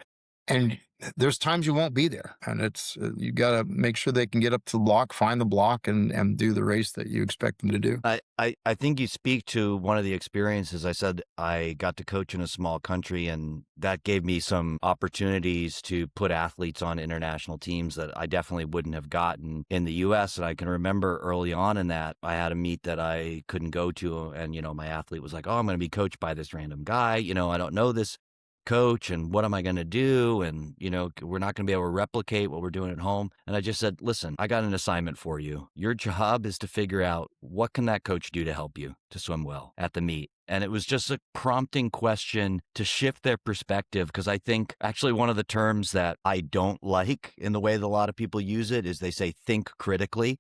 And there's times you won't be there, and it's you got to make sure they can get up to the block, find the block, and do the race that you expect them to do. I think you speak to one of the experiences. I said I got to coach in a small country, and that gave me some opportunities to put athletes on international teams that I definitely wouldn't have gotten in the U.S. And I can remember early on in that, I had a meet that I couldn't go to, and my athlete was like, "Oh, I'm going to be coached by this random guy. I don't know this coach, and what am I going to do? And, we're not going to be able to replicate what we're doing at home." And I just said, listen, I got an assignment for you. Your job is to figure out what can that coach do to help you to swim well at the meet. And it was just a prompting question to shift their perspective, because I think actually one of the terms that I don't like in the way that a lot of people use it is they say think critically.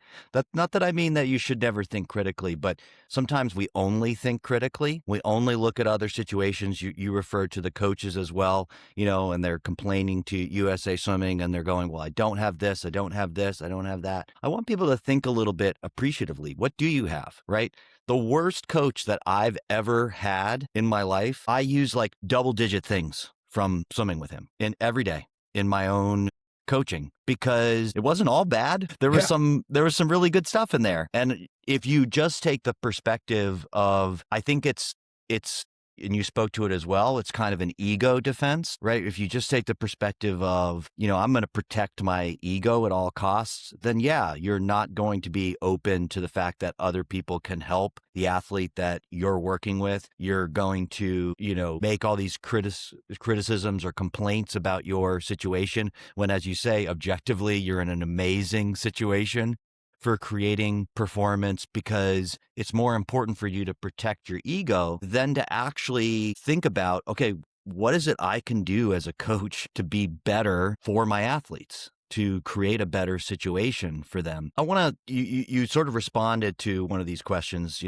Not that I mean that you should never think critically, but sometimes we only think critically. We only look at other situations. You referred to the coaches as well, and they're complaining to USA Swimming and they're going, well, I don't have this, I don't have this, I don't have that. I want people to think a little bit appreciatively. What do you have, right? The worst coach that I've ever had in my life, I use like double-digit things from swimming with him every day in my own coaching, because it wasn't all bad. There was some really good stuff in there. And if you just take the perspective of, I think it's and you spoke to it as well, it's kind of an ego defense, right? If you just take the perspective of, I'm going to protect my ego at all costs, then yeah, you're not going to be open to the fact that other people can help the athlete that you're working with. You're going to, make all these criticisms or complaints about your situation when, as you say, objectively, you're in an amazing situation for creating performance, because it's more important for you to protect your ego than to actually think about, okay, what is it I can do as a coach to be better for my athletes? to create a better situation for them. I want to, you sort of responded to one of these questions,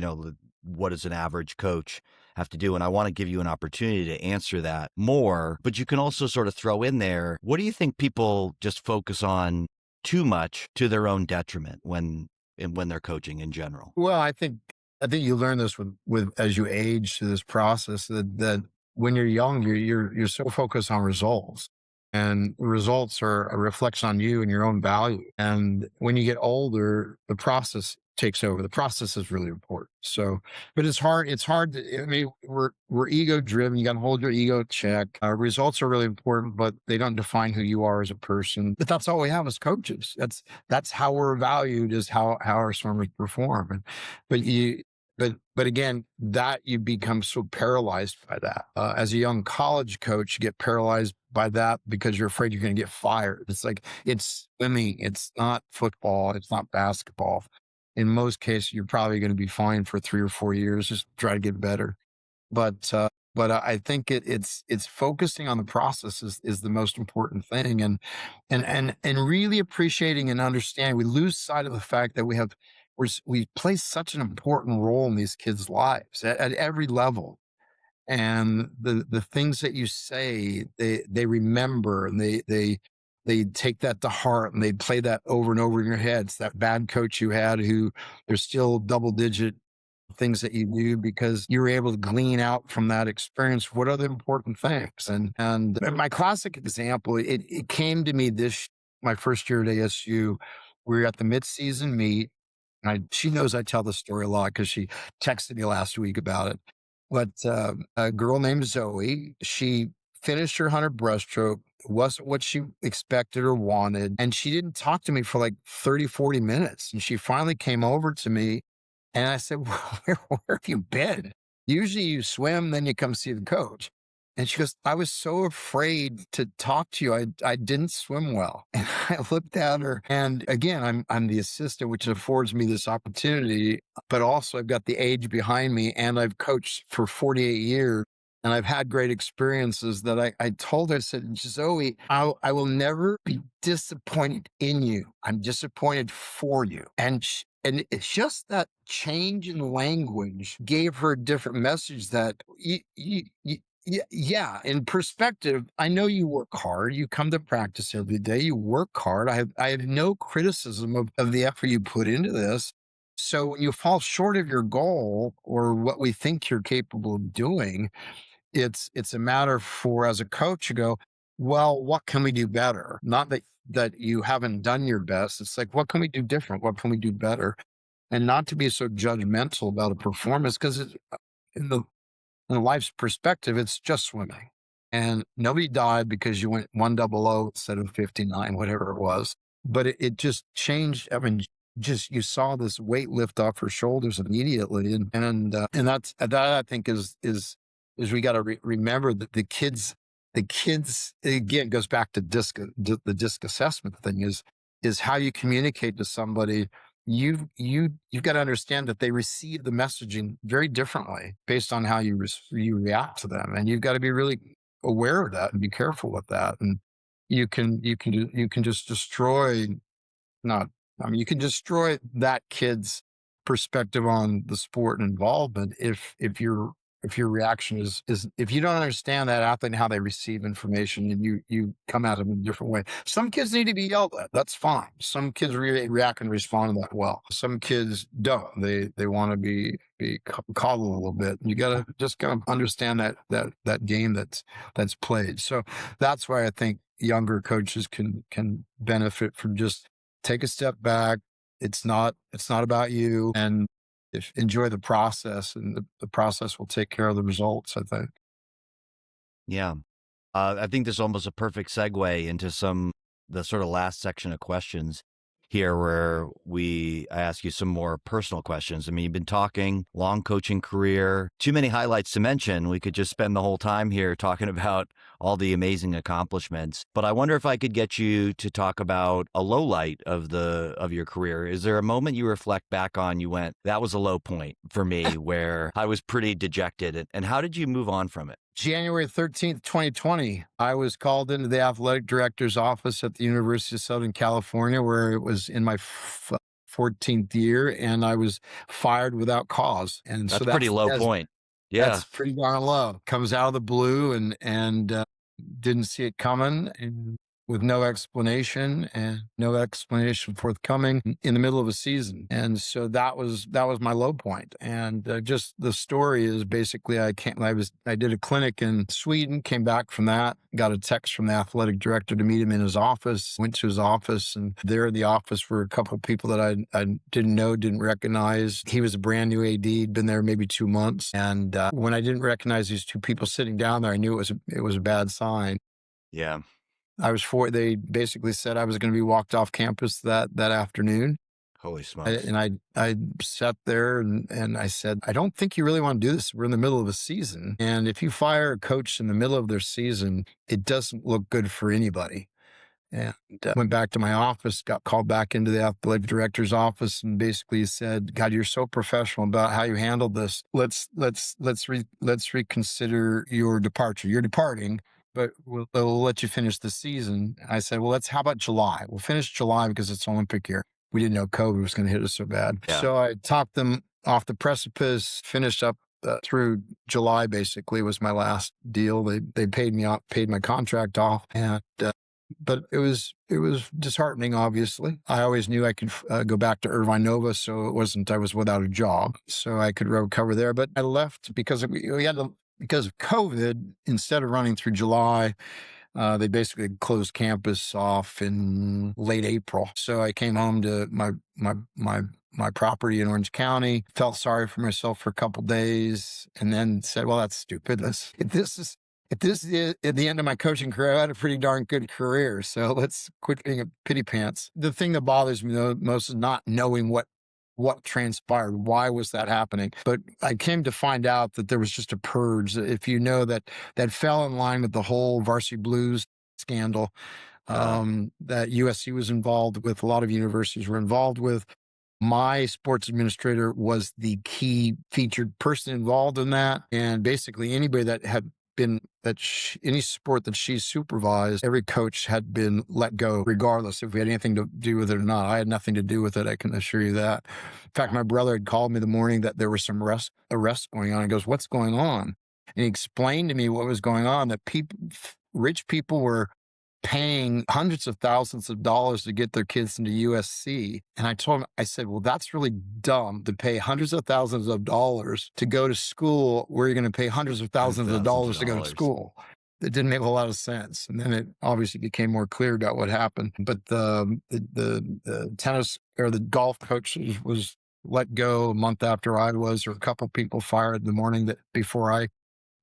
what does an average coach have to do? And I want to give you an opportunity to answer that more, but you can also sort of throw in there, what do you think people just focus on too much to their own detriment when they're coaching in general? Well, I think you learn this with as you age through this process that when you're young, you're so focused on results. And results are a reflection on you and your own value. And when you get older, the process takes over. The process is really important. So, but it's hard. It's hard. I mean, we're ego driven. You got to hold your ego in check. Results are really important, but they don't define who you are as a person. But that's all we have as coaches. That's how we're valued, is how our swimmers perform. But you but again, that you become so paralyzed by that. As a young college coach, you get paralyzed by that because you're afraid you're going to get fired. It's like, it's swimming, it's not football, it's not basketball. In most cases, you're probably going to be fine for 3 or 4 years. Just try to get better. But I think it's focusing on the process is the most important thing, and really appreciating and understanding. We lose sight of the fact that we play such an important role in these kids' lives at every level. And the things that you say, they remember, and they take that to heart, and they play that over and over in your head. It's that bad coach you had who, there's still double digit things that you do because you were able to glean out from that experience what are the important things. And my classic example, it came to me my first year at ASU. We were at the midseason meet. She knows I tell the story a lot because she texted me last week about it. But a girl named Zoe, she finished her 100 breaststroke. It wasn't what she expected or wanted. And she didn't talk to me for like 30, 40 minutes. And she finally came over to me, and I said, well, where have you been? Usually you swim, then you come see the coach. And she goes, I was so afraid to talk to you. I didn't swim well. And I looked at her, and again, I'm the assistant, which affords me this opportunity, but also I've got the age behind me, and I've coached for 48 years. And I've had great experiences that I told her. I said, Zoe, I will never be disappointed in you. I'm disappointed for you. And it's just that change in language gave her a different message that yeah, in perspective, I know you work hard. You come to practice every day. You work hard. I have no criticism of the effort you put into this. So when you fall short of your goal or what we think you're capable of doing, it's a matter for, as a coach, you go, well, what can we do better? Not that you haven't done your best. It's like, what can we do different? What can we do better? And not to be so judgmental about a performance, because in the in life's perspective, it's just swimming. And nobody died because you went 100 instead of 59, whatever it was. But it just changed. I mean, just you saw this weight lift off her shoulders immediately, and that I think is we got to remember that the kids again goes back to the disc assessment thing, is how you communicate to somebody. You've got to understand that they receive the messaging very differently based on how you react to them, and you've got to be really aware of that and be careful with that. And you can just destroy, not I mean, you can destroy that kid's perspective on the sport and involvement if your reaction is if you don't understand that athlete and how they receive information, and you come at them in a different way. Some kids need to be yelled at. That's fine. Some kids really react and respond to that well. Some kids don't. They want to be coddled a little bit. You got to just kind of understand that game that's played. So that's why I think younger coaches can benefit from just take a step back. It's not about you, and enjoy the process, and the process will take care of the results, I think. Yeah. I think this is almost a perfect segue into the sort of last section of questions here, where I ask you some more personal questions. I mean, you've been talking long coaching career, too many highlights to mention. We could just spend the whole time here talking about all the amazing accomplishments. But I wonder if I could get you to talk about a low light of your career. Is there a moment you reflect back on, you went, that was a low point for me, where I was pretty dejected, and how did you move on from it? January 13th, 2020, I was called into the athletic director's office at the University of Southern California, where it was in my 14th year, and I was fired without cause. And so That's pretty low point. Yeah. that's pretty darn low. Comes out of the blue, and didn't see it coming, and with no explanation forthcoming in the middle of a season. And so that was my low point. And just the story is basically I did a clinic in Sweden, came back from that, got a text from the athletic director to meet him in his office, went to his office, and there in the office were a couple of people that I didn't know, didn't recognize. He was a brand new AD, had been there maybe 2 months. And when I didn't recognize these two people sitting down there, I knew it was a bad sign. Yeah. They basically said I was going to be walked off campus that afternoon. Holy smokes. I sat there and I said, I don't think you really want to do this. We're in the middle of a season. And if you fire a coach in the middle of their season, it doesn't look good for anybody. And went back to my office, got called back into the athletic director's office, and basically said, God, you're so professional about how you handled this. Let's reconsider your departure. You're departing, but we'll let you finish the season. I said, well, how about July? We'll finish July because it's Olympic year. We didn't know COVID was going to hit us so bad. Yeah. So I talked them off the precipice, finished up through July, basically was my last deal. They paid me off, paid my contract off, and but it was disheartening. Obviously, I always knew I could go back to Irvine Nova, so it wasn't I was without a job, so I could recover there. But I left because because of COVID. Instead of running through July, they basically closed campus off in late April. So I came home to my property in Orange County, felt sorry for myself for a couple days, and then said, well, that's stupid. If this is at the end of my coaching career, I had a pretty darn good career. So let's quit being a pity pants. The thing that bothers me the most is not knowing what transpired. Why was that happening? But I came to find out that there was just a purge. If you know that fell in line with the whole Varsity Blues scandal that USC was involved with, a lot of universities were involved with. My sports administrator was the key featured person involved in that. And basically anybody that had been any sport that she supervised, every coach had been let go, regardless if we had anything to do with it or not. I had nothing to do with it. I can assure you that. In fact, my brother had called me the morning that there was some arrests going on. He goes, "What's going on?" And he explained to me what was going on, that rich people were paying hundreds of thousands of dollars to get their kids into USC. And I told him, I said, well, that's really dumb to pay hundreds of thousands of dollars to go to school where you're going to pay hundreds of thousands of dollars to go to school. It didn't make a lot of sense. And then it obviously became more clear about what happened. But the tennis or the golf coach was let go a month after I was, or a couple people fired the morning before I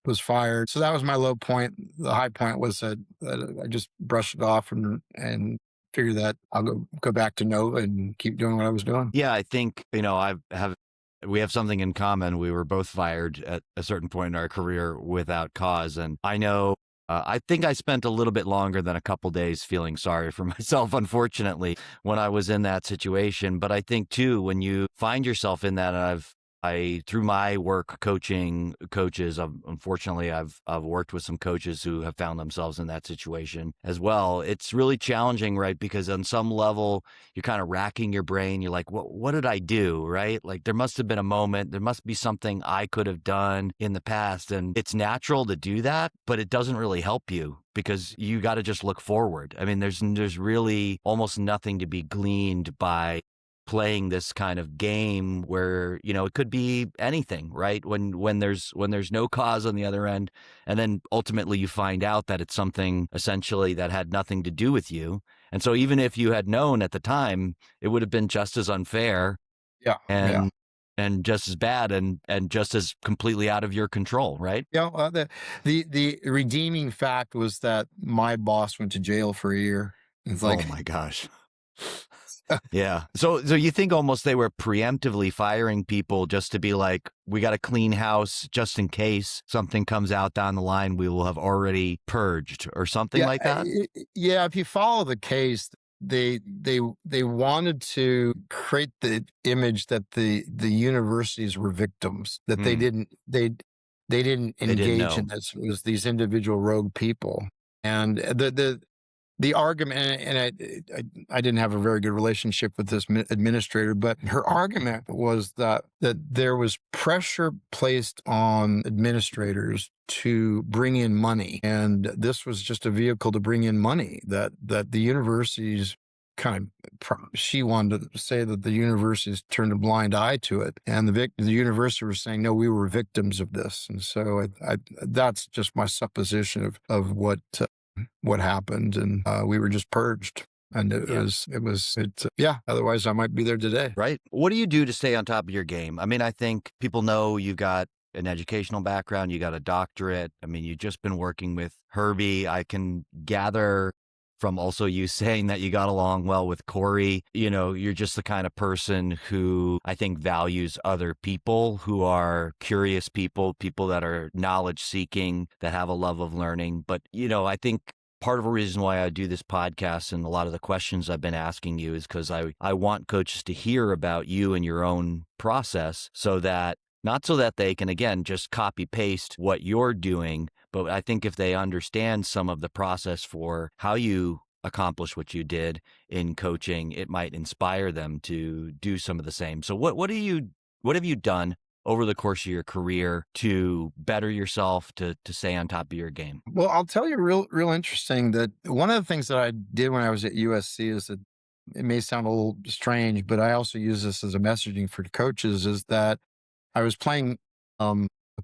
was fired. So that was my low point. The high point was that I just brushed it off and figured that I'll go back to Nova and keep doing what I was doing. Yeah, I think, we have something in common. We were both fired at a certain point in our career without cause. And I know, I think I spent a little bit longer than a couple days feeling sorry for myself, unfortunately, when I was in that situation. But I think too, when you find yourself in that, and through my work coaching coaches, unfortunately, I've worked with some coaches who have found themselves in that situation as well. It's really challenging, right? Because on some level, you're kind of racking your brain. You're like, what did I do, right? Like there must have been a moment. There must be something I could have done in the past. And it's natural to do that, but it doesn't really help you, because you got to just look forward. I mean, there's really almost nothing to be gleaned by playing this kind of game where, it could be anything, right? When there's no cause on the other end, and then ultimately you find out that it's something essentially that had nothing to do with you. And so even if you had known at the time, it would have been just as unfair. Yeah. And just as bad and just as completely out of your control, right? Yeah. The redeeming fact was that my boss went to jail for a year. It's like, oh my gosh. Yeah. So you think almost they were preemptively firing people just to be like, we got a clean house just in case something comes out down the line, we will have already purged or something like that? Yeah. If you follow the case, they wanted to create the image that the universities were victims, that they they didn't They didn't engage in know. this. It was these individual rogue people. And the argument, I didn't have a very good relationship with this administrator, but her argument was that there was pressure placed on administrators to bring in money, and this was just a vehicle to bring in money. That the universities she wanted to say that the universities turned a blind eye to it, and the university was saying, no, we were victims of this. And so that's just my supposition of what happened, and we were just purged. And Yeah. yeah. Otherwise, I might be there today. Right. What do you do to stay on top of your game? I mean, I think people know you've got an educational background, you got a doctorate. I mean, you've just been working with Herbie. I can gather from also you saying that you got along well with Corey. You know, you're just the kind of person who I think values other people, who are curious people, people that are knowledge seeking, that have a love of learning. But, you know, I think part of the reason why I do this podcast and a lot of the questions I've been asking you is because I want coaches to hear about you and your own process, so that not so that they can, again, just copy paste what you're doing, but I think if they understand some of the process for how you accomplish what you did in coaching, it might inspire them to do some of the same. So what have you done over the course of your career to better yourself, to stay on top of your game? Well, I'll tell you real interesting that one of the things that I did when I was at USC is that it may sound a little strange, but I also use this as a messaging for coaches, is that I was playing a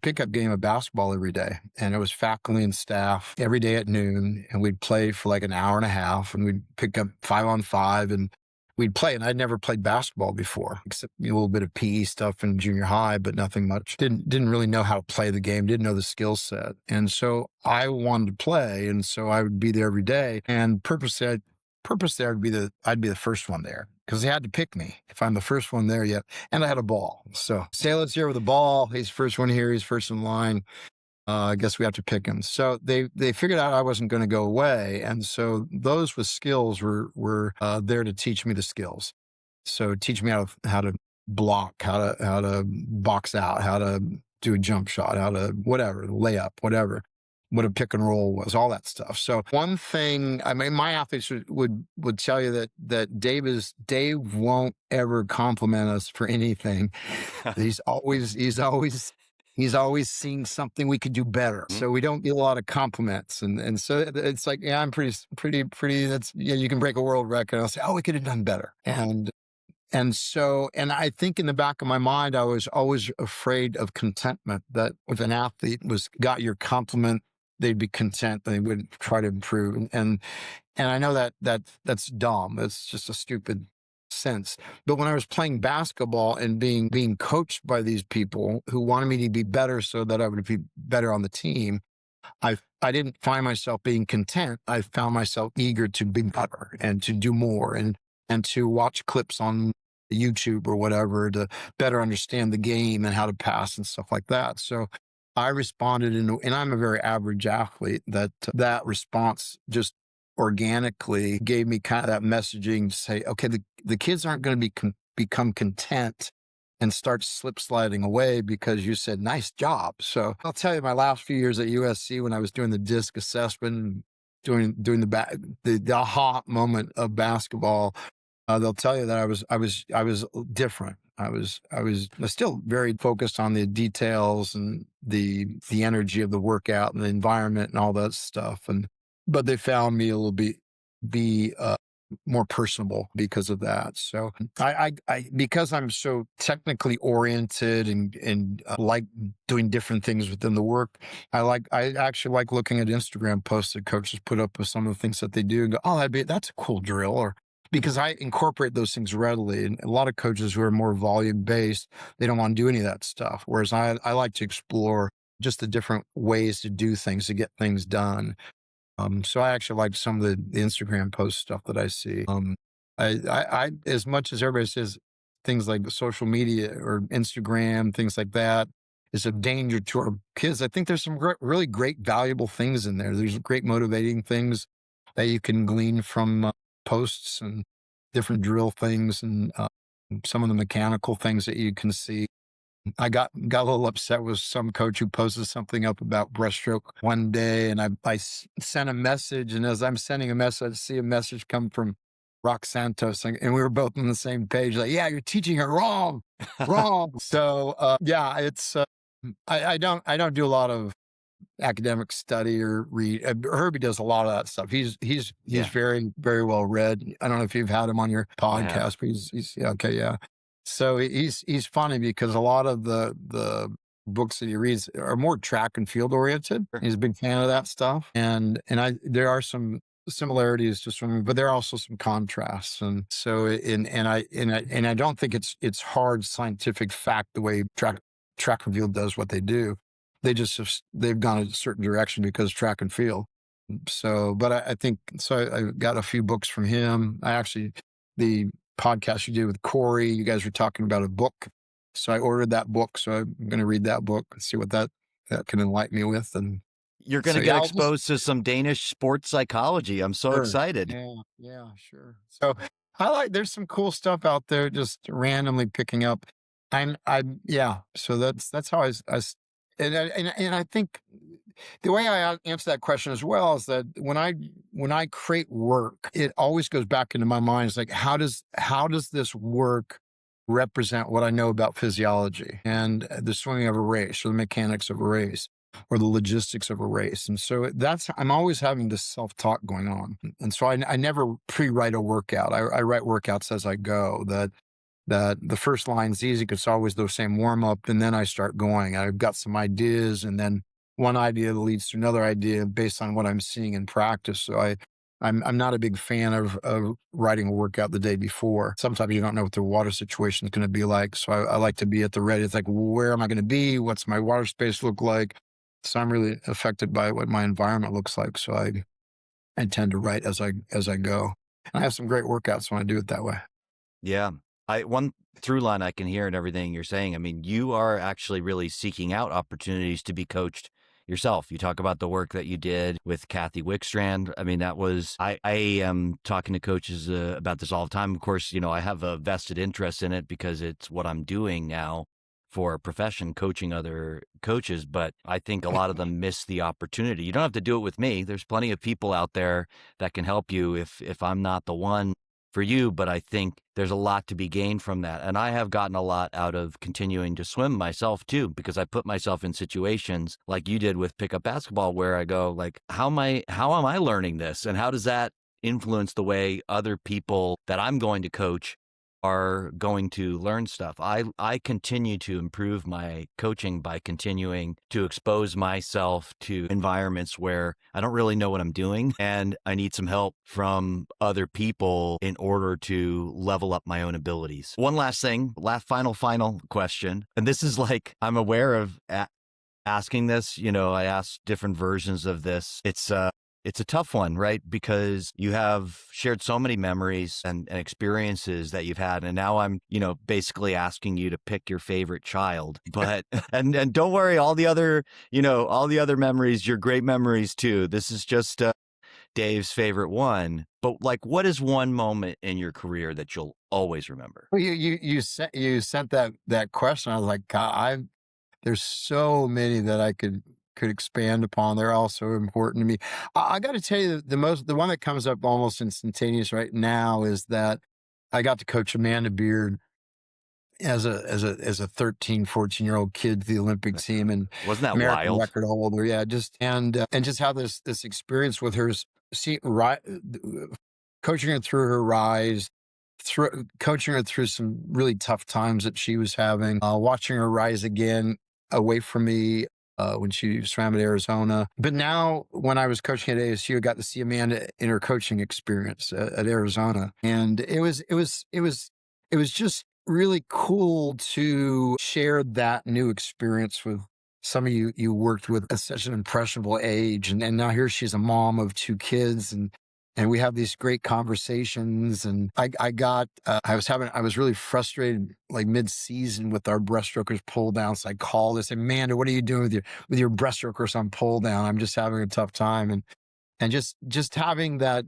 pickup game of basketball every day, and it was faculty and staff every day at noon, and we'd play for like an hour and a half, and we'd pick up 5-on-5, and we'd play. And I'd never played basketball before, except a little bit of PE stuff in junior high, but nothing much. Didn't really know how to play the game, didn't know the skill set. And so I wanted to play, and so I would be there every day, and purpose there I'd be the first one there, because they had to pick me if I'm the first one there yet. And I had a ball. So Salo's here with a ball. He's first one here. He's first in line. I guess we have to pick him. So they figured out I wasn't going to go away. And so those with skills were there to teach me the skills. So teach me how to block, how to box out, how to do a jump shot, how to whatever, layup, whatever, what a pick and roll was, all that stuff. So one thing, I mean, my athletes would tell you that Dave won't ever compliment us for anything. He's always seeing something we could do better. Mhm. So we don't get a lot of compliments. And so it's like, yeah, I'm pretty, that's, yeah, you can break a world record. I'll say, oh, we could have done better. And I think in the back of my mind, I was always afraid of contentment, that if an athlete got your compliment, they'd be content. They wouldn't try to improve. And I know that's dumb. It's just a stupid sense. But when I was playing basketball and being coached by these people who wanted me to be better so that I would be better on the team, I didn't find myself being content. I found myself eager to be better and to do more, and to watch clips on YouTube or whatever to better understand the game and how to pass and stuff like that. So I responded and I'm a very average athlete, that response just organically gave me kind of that messaging to say, okay, the kids aren't going to become content and start slip sliding away because you said, nice job. So I'll tell you, my last few years at USC, when I was doing the disc assessment, doing the aha moment of basketball, they'll tell you that I was different. I was still very focused on the details and the energy of the workout and the environment and all that stuff. But they found me a little bit be more personable because of that. So because I'm so technically oriented and like doing different things within the work, I actually like looking at Instagram posts that coaches put up with some of the things that they do and go, oh, that's a cool drill, or because I incorporate those things readily. And a lot of coaches who are more volume based, they don't want to do any of that stuff. Whereas I like to explore just the different ways to do things, to get things done. So I actually like some of the Instagram post stuff that I see. As much as everybody says things like social media or Instagram, things like that is a danger to our kids, I think there's some really great, valuable things in there. There's great motivating things that you can glean from posts and different drill things, and some of the mechanical things that you can see. I got a little upset with some coach who posted something up about breaststroke one day, and sent a message, and as I'm sending a message, I see a message come from Rock Santos, and we were both on the same page, like, "Yeah, you're teaching it wrong, wrong." So, yeah, it's, I don't do a lot of academic study or read. Herbie does a lot of that stuff. He's Yeah, very, very well read. I don't know if you've had him on your I have. podcast, but he's yeah, okay, yeah. So he's funny because a lot of the books that he reads are more track and field oriented. Sure. He's a big fan of that stuff, and I there are some similarities to swimming, but there are also some contrasts. And so and I don't think it's hard scientific fact the way track and field does what they do. They've gone a certain direction because track and field. So, but I think so. I got a few books from him. The podcast you did with Corey, you guys were talking about a book. So I ordered that book. So I'm going to read that book and see what that can enlighten me with. And You're going so, to get yeah, I'll just, exposed to some Danish sports psychology. I'm so sure. excited. Yeah. Yeah, sure. So there's some cool stuff out there just randomly picking up. Yeah. So that's how and I think the way I answer that question as well is that when I create work, it always goes back into my mind. It's like, how does this work represent what I know about physiology and the swimming of a race or the mechanics of a race or the logistics of a race? And so I'm always having this self-talk going on. And so I never pre-write a workout. I write workouts as I go. That the first line's easy because it's always the same warm up, and then I start going. I've got some ideas, and then one idea leads to another idea based on what I'm seeing in practice. So I'm not a big fan of writing a workout the day before. Sometimes you don't know what the water situation is going to be like, so I like to be at the ready. It's like, where am I going to be? What's my water space look like? So I'm really affected by what my environment looks like. So I tend to write as I go. And I have some great workouts when I do it that way. Yeah. One through line I can hear in everything you're saying. I mean, you are actually really seeking out opportunities to be coached yourself. You talk about the work that you did with Kathy Wickstrand. I mean, I am talking to coaches about this all the time. Of course, I have a vested interest in it because it's what I'm doing now for a profession, coaching other coaches. But I think a lot of them miss the opportunity. You don't have to do it with me. There's plenty of people out there that can help you if I'm not the one for you, but I think there's a lot to be gained from that. And I have gotten a lot out of continuing to swim myself too, because I put myself in situations like you did with pickup basketball where I go like, how am I learning this? And how does that influence the way other people that I'm going to coach are going to learn stuff? I continue to improve my coaching by continuing to expose myself to environments where I don't really know what I'm doing and I need some help from other people in order to level up my own abilities. One last thing, final question. And this is like, I'm aware of asking this, I asked different versions of this. It's a tough one, right? Because you have shared so many memories and experiences that you've had. And now I'm, basically asking you to pick your favorite child. But, and don't worry, all the other memories, your great memories too. This is just Dave's favorite one. But like, what is one moment in your career that you'll always remember? Well, you sent that question. I was like, God, there's so many that I could expand upon. They're all so important to me. I got to tell you, the one that comes up almost instantaneous right now is that I got to coach Amanda Beard as a 13, 14-year-old kid to the Olympic team and Wasn't that American wild? record holder. Yeah, and just how this experience with her, see, right, coaching her through her rise, coaching her through some really tough times that she was having, watching her rise again away from me when she swam at Arizona. But now, when I was coaching at ASU, I got to see Amanda in her coaching experience at Arizona, and it was just really cool to share that new experience with some of you worked with at such an impressionable age, and now here she's a mom of two kids, and we have these great conversations. And I was really frustrated like mid-season with our breaststrokers pull down. So I called and said, Amanda, what are you doing with your breaststrokers on pull down? I'm just having a tough time. And just having that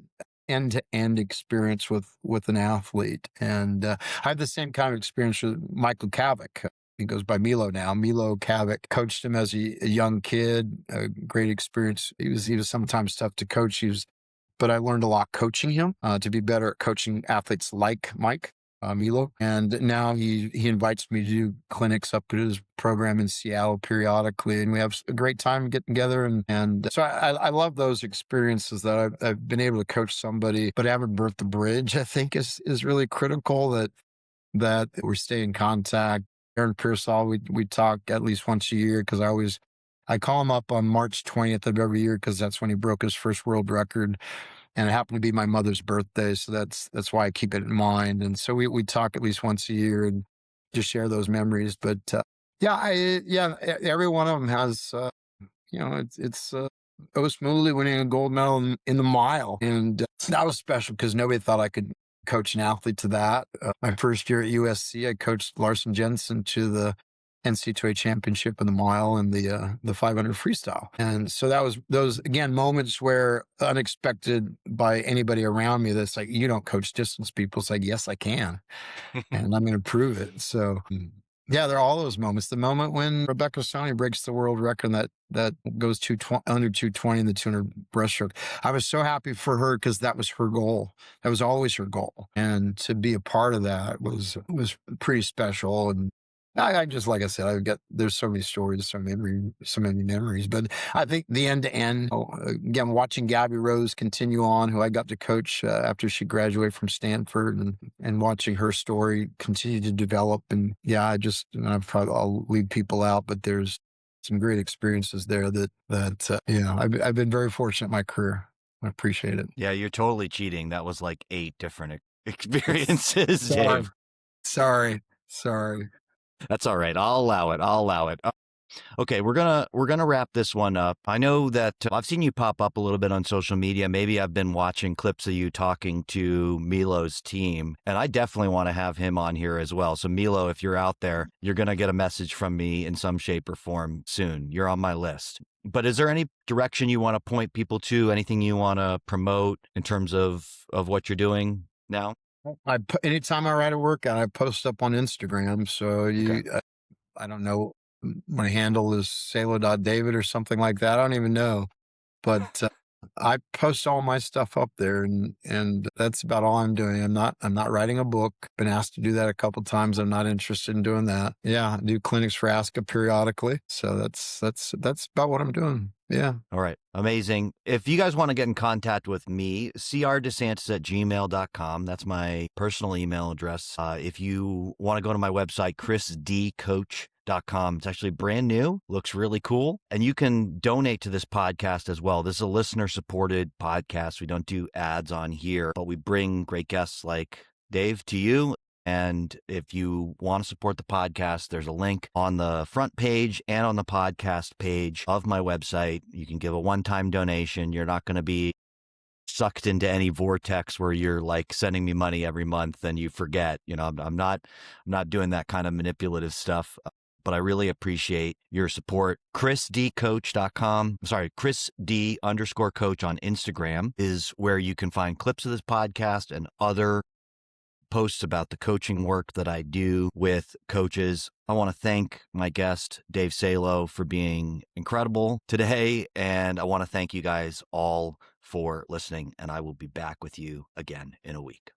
end-to-end experience with an athlete. And I had the same kind of experience with Michael Kavik. He goes by Milo now. Milo Kavik coached him as a young kid. A great experience. He was sometimes tough to coach. But I learned a lot coaching him to be better at coaching athletes like Mike. Milo, and now he invites me to do clinics up at his program in Seattle periodically, and we have a great time getting together. And so I love those experiences that I've been able to coach somebody, but I haven't burnt the bridge. I think is really critical that we stay in contact. Aaron Pearsall, we talk at least once a year because I call him up on March 20th of every year because that's when he broke his first world record, and it happened to be my mother's birthday, so that's why I keep it in mind. And so we talk at least once a year and just share those memories. But every one of them has it's Otis Mooley winning a gold medal in the mile, and that was special because nobody thought I could coach an athlete to that. My first year at USC, I coached Larson Jensen to the NCAA championship in the mile and the 500 freestyle. And so that was those, again, moments where unexpected by anybody around me, that's like, you don't coach distance people. It's like, yes, I can. And I'm going to prove it. So yeah, there are all those moments. The moment when Rebecca Stoney breaks the world record that goes under 220 in the 200 breaststroke. I was so happy for her because that was her goal. That was always her goal. And to be a part of that was pretty special. And I just, like I said, there's so many stories, so many memories. But I think the end to end, again, watching Gabby Rose continue on, who I got to coach after she graduated from Stanford, and watching her story continue to develop. And yeah, I'll leave people out, but there's some great experiences there I've been very fortunate in my career. I appreciate it. Yeah, you're totally cheating. That was like 8 different experiences, Dave. Sorry. That's all right. I'll allow it. Okay, we're gonna wrap this one up. I know that I've seen you pop up a little bit on social media. Maybe I've been watching clips of you talking to Milo's team, and I definitely want to have him on here as well. So Milo, if you're out there, you're gonna get a message from me in some shape or form soon. You're on my list. But is there any direction you want to point people to? Anything you want to promote in terms of what you're doing now? Anytime I write a workout, I post up on Instagram. So I don't know. My handle is Salo.David or something like that. I don't even know. But I post all my stuff up there, and that's about all I'm doing. I'm not writing a book. Been asked to do that a couple times. I'm not interested in doing that. Yeah, I do clinics for ASCA periodically. So that's about what I'm doing. Yeah. All right. Amazing. If you guys want to get in contact with me, crdesantis@gmail.com. That's my personal email address. If you want to go to my website, chrisdcoach.com. It's actually brand new, looks really cool. And you can donate to this podcast as well. This is a listener supported podcast. We don't do ads on here, but we bring great guests like Dave to you. And if you want to support the podcast, there's a link on the front page and on the podcast page of my website. You can give a one-time donation. You're not going to be sucked into any vortex where you're like sending me money every month and you forget. I'm not doing that kind of manipulative stuff. But I really appreciate your support. ChrisD_coach on Instagram is where you can find clips of this podcast and other posts about the coaching work that I do with coaches. I want to thank my guest, Dave Salo, for being incredible today. And I want to thank you guys all for listening. And I will be back with you again in a week.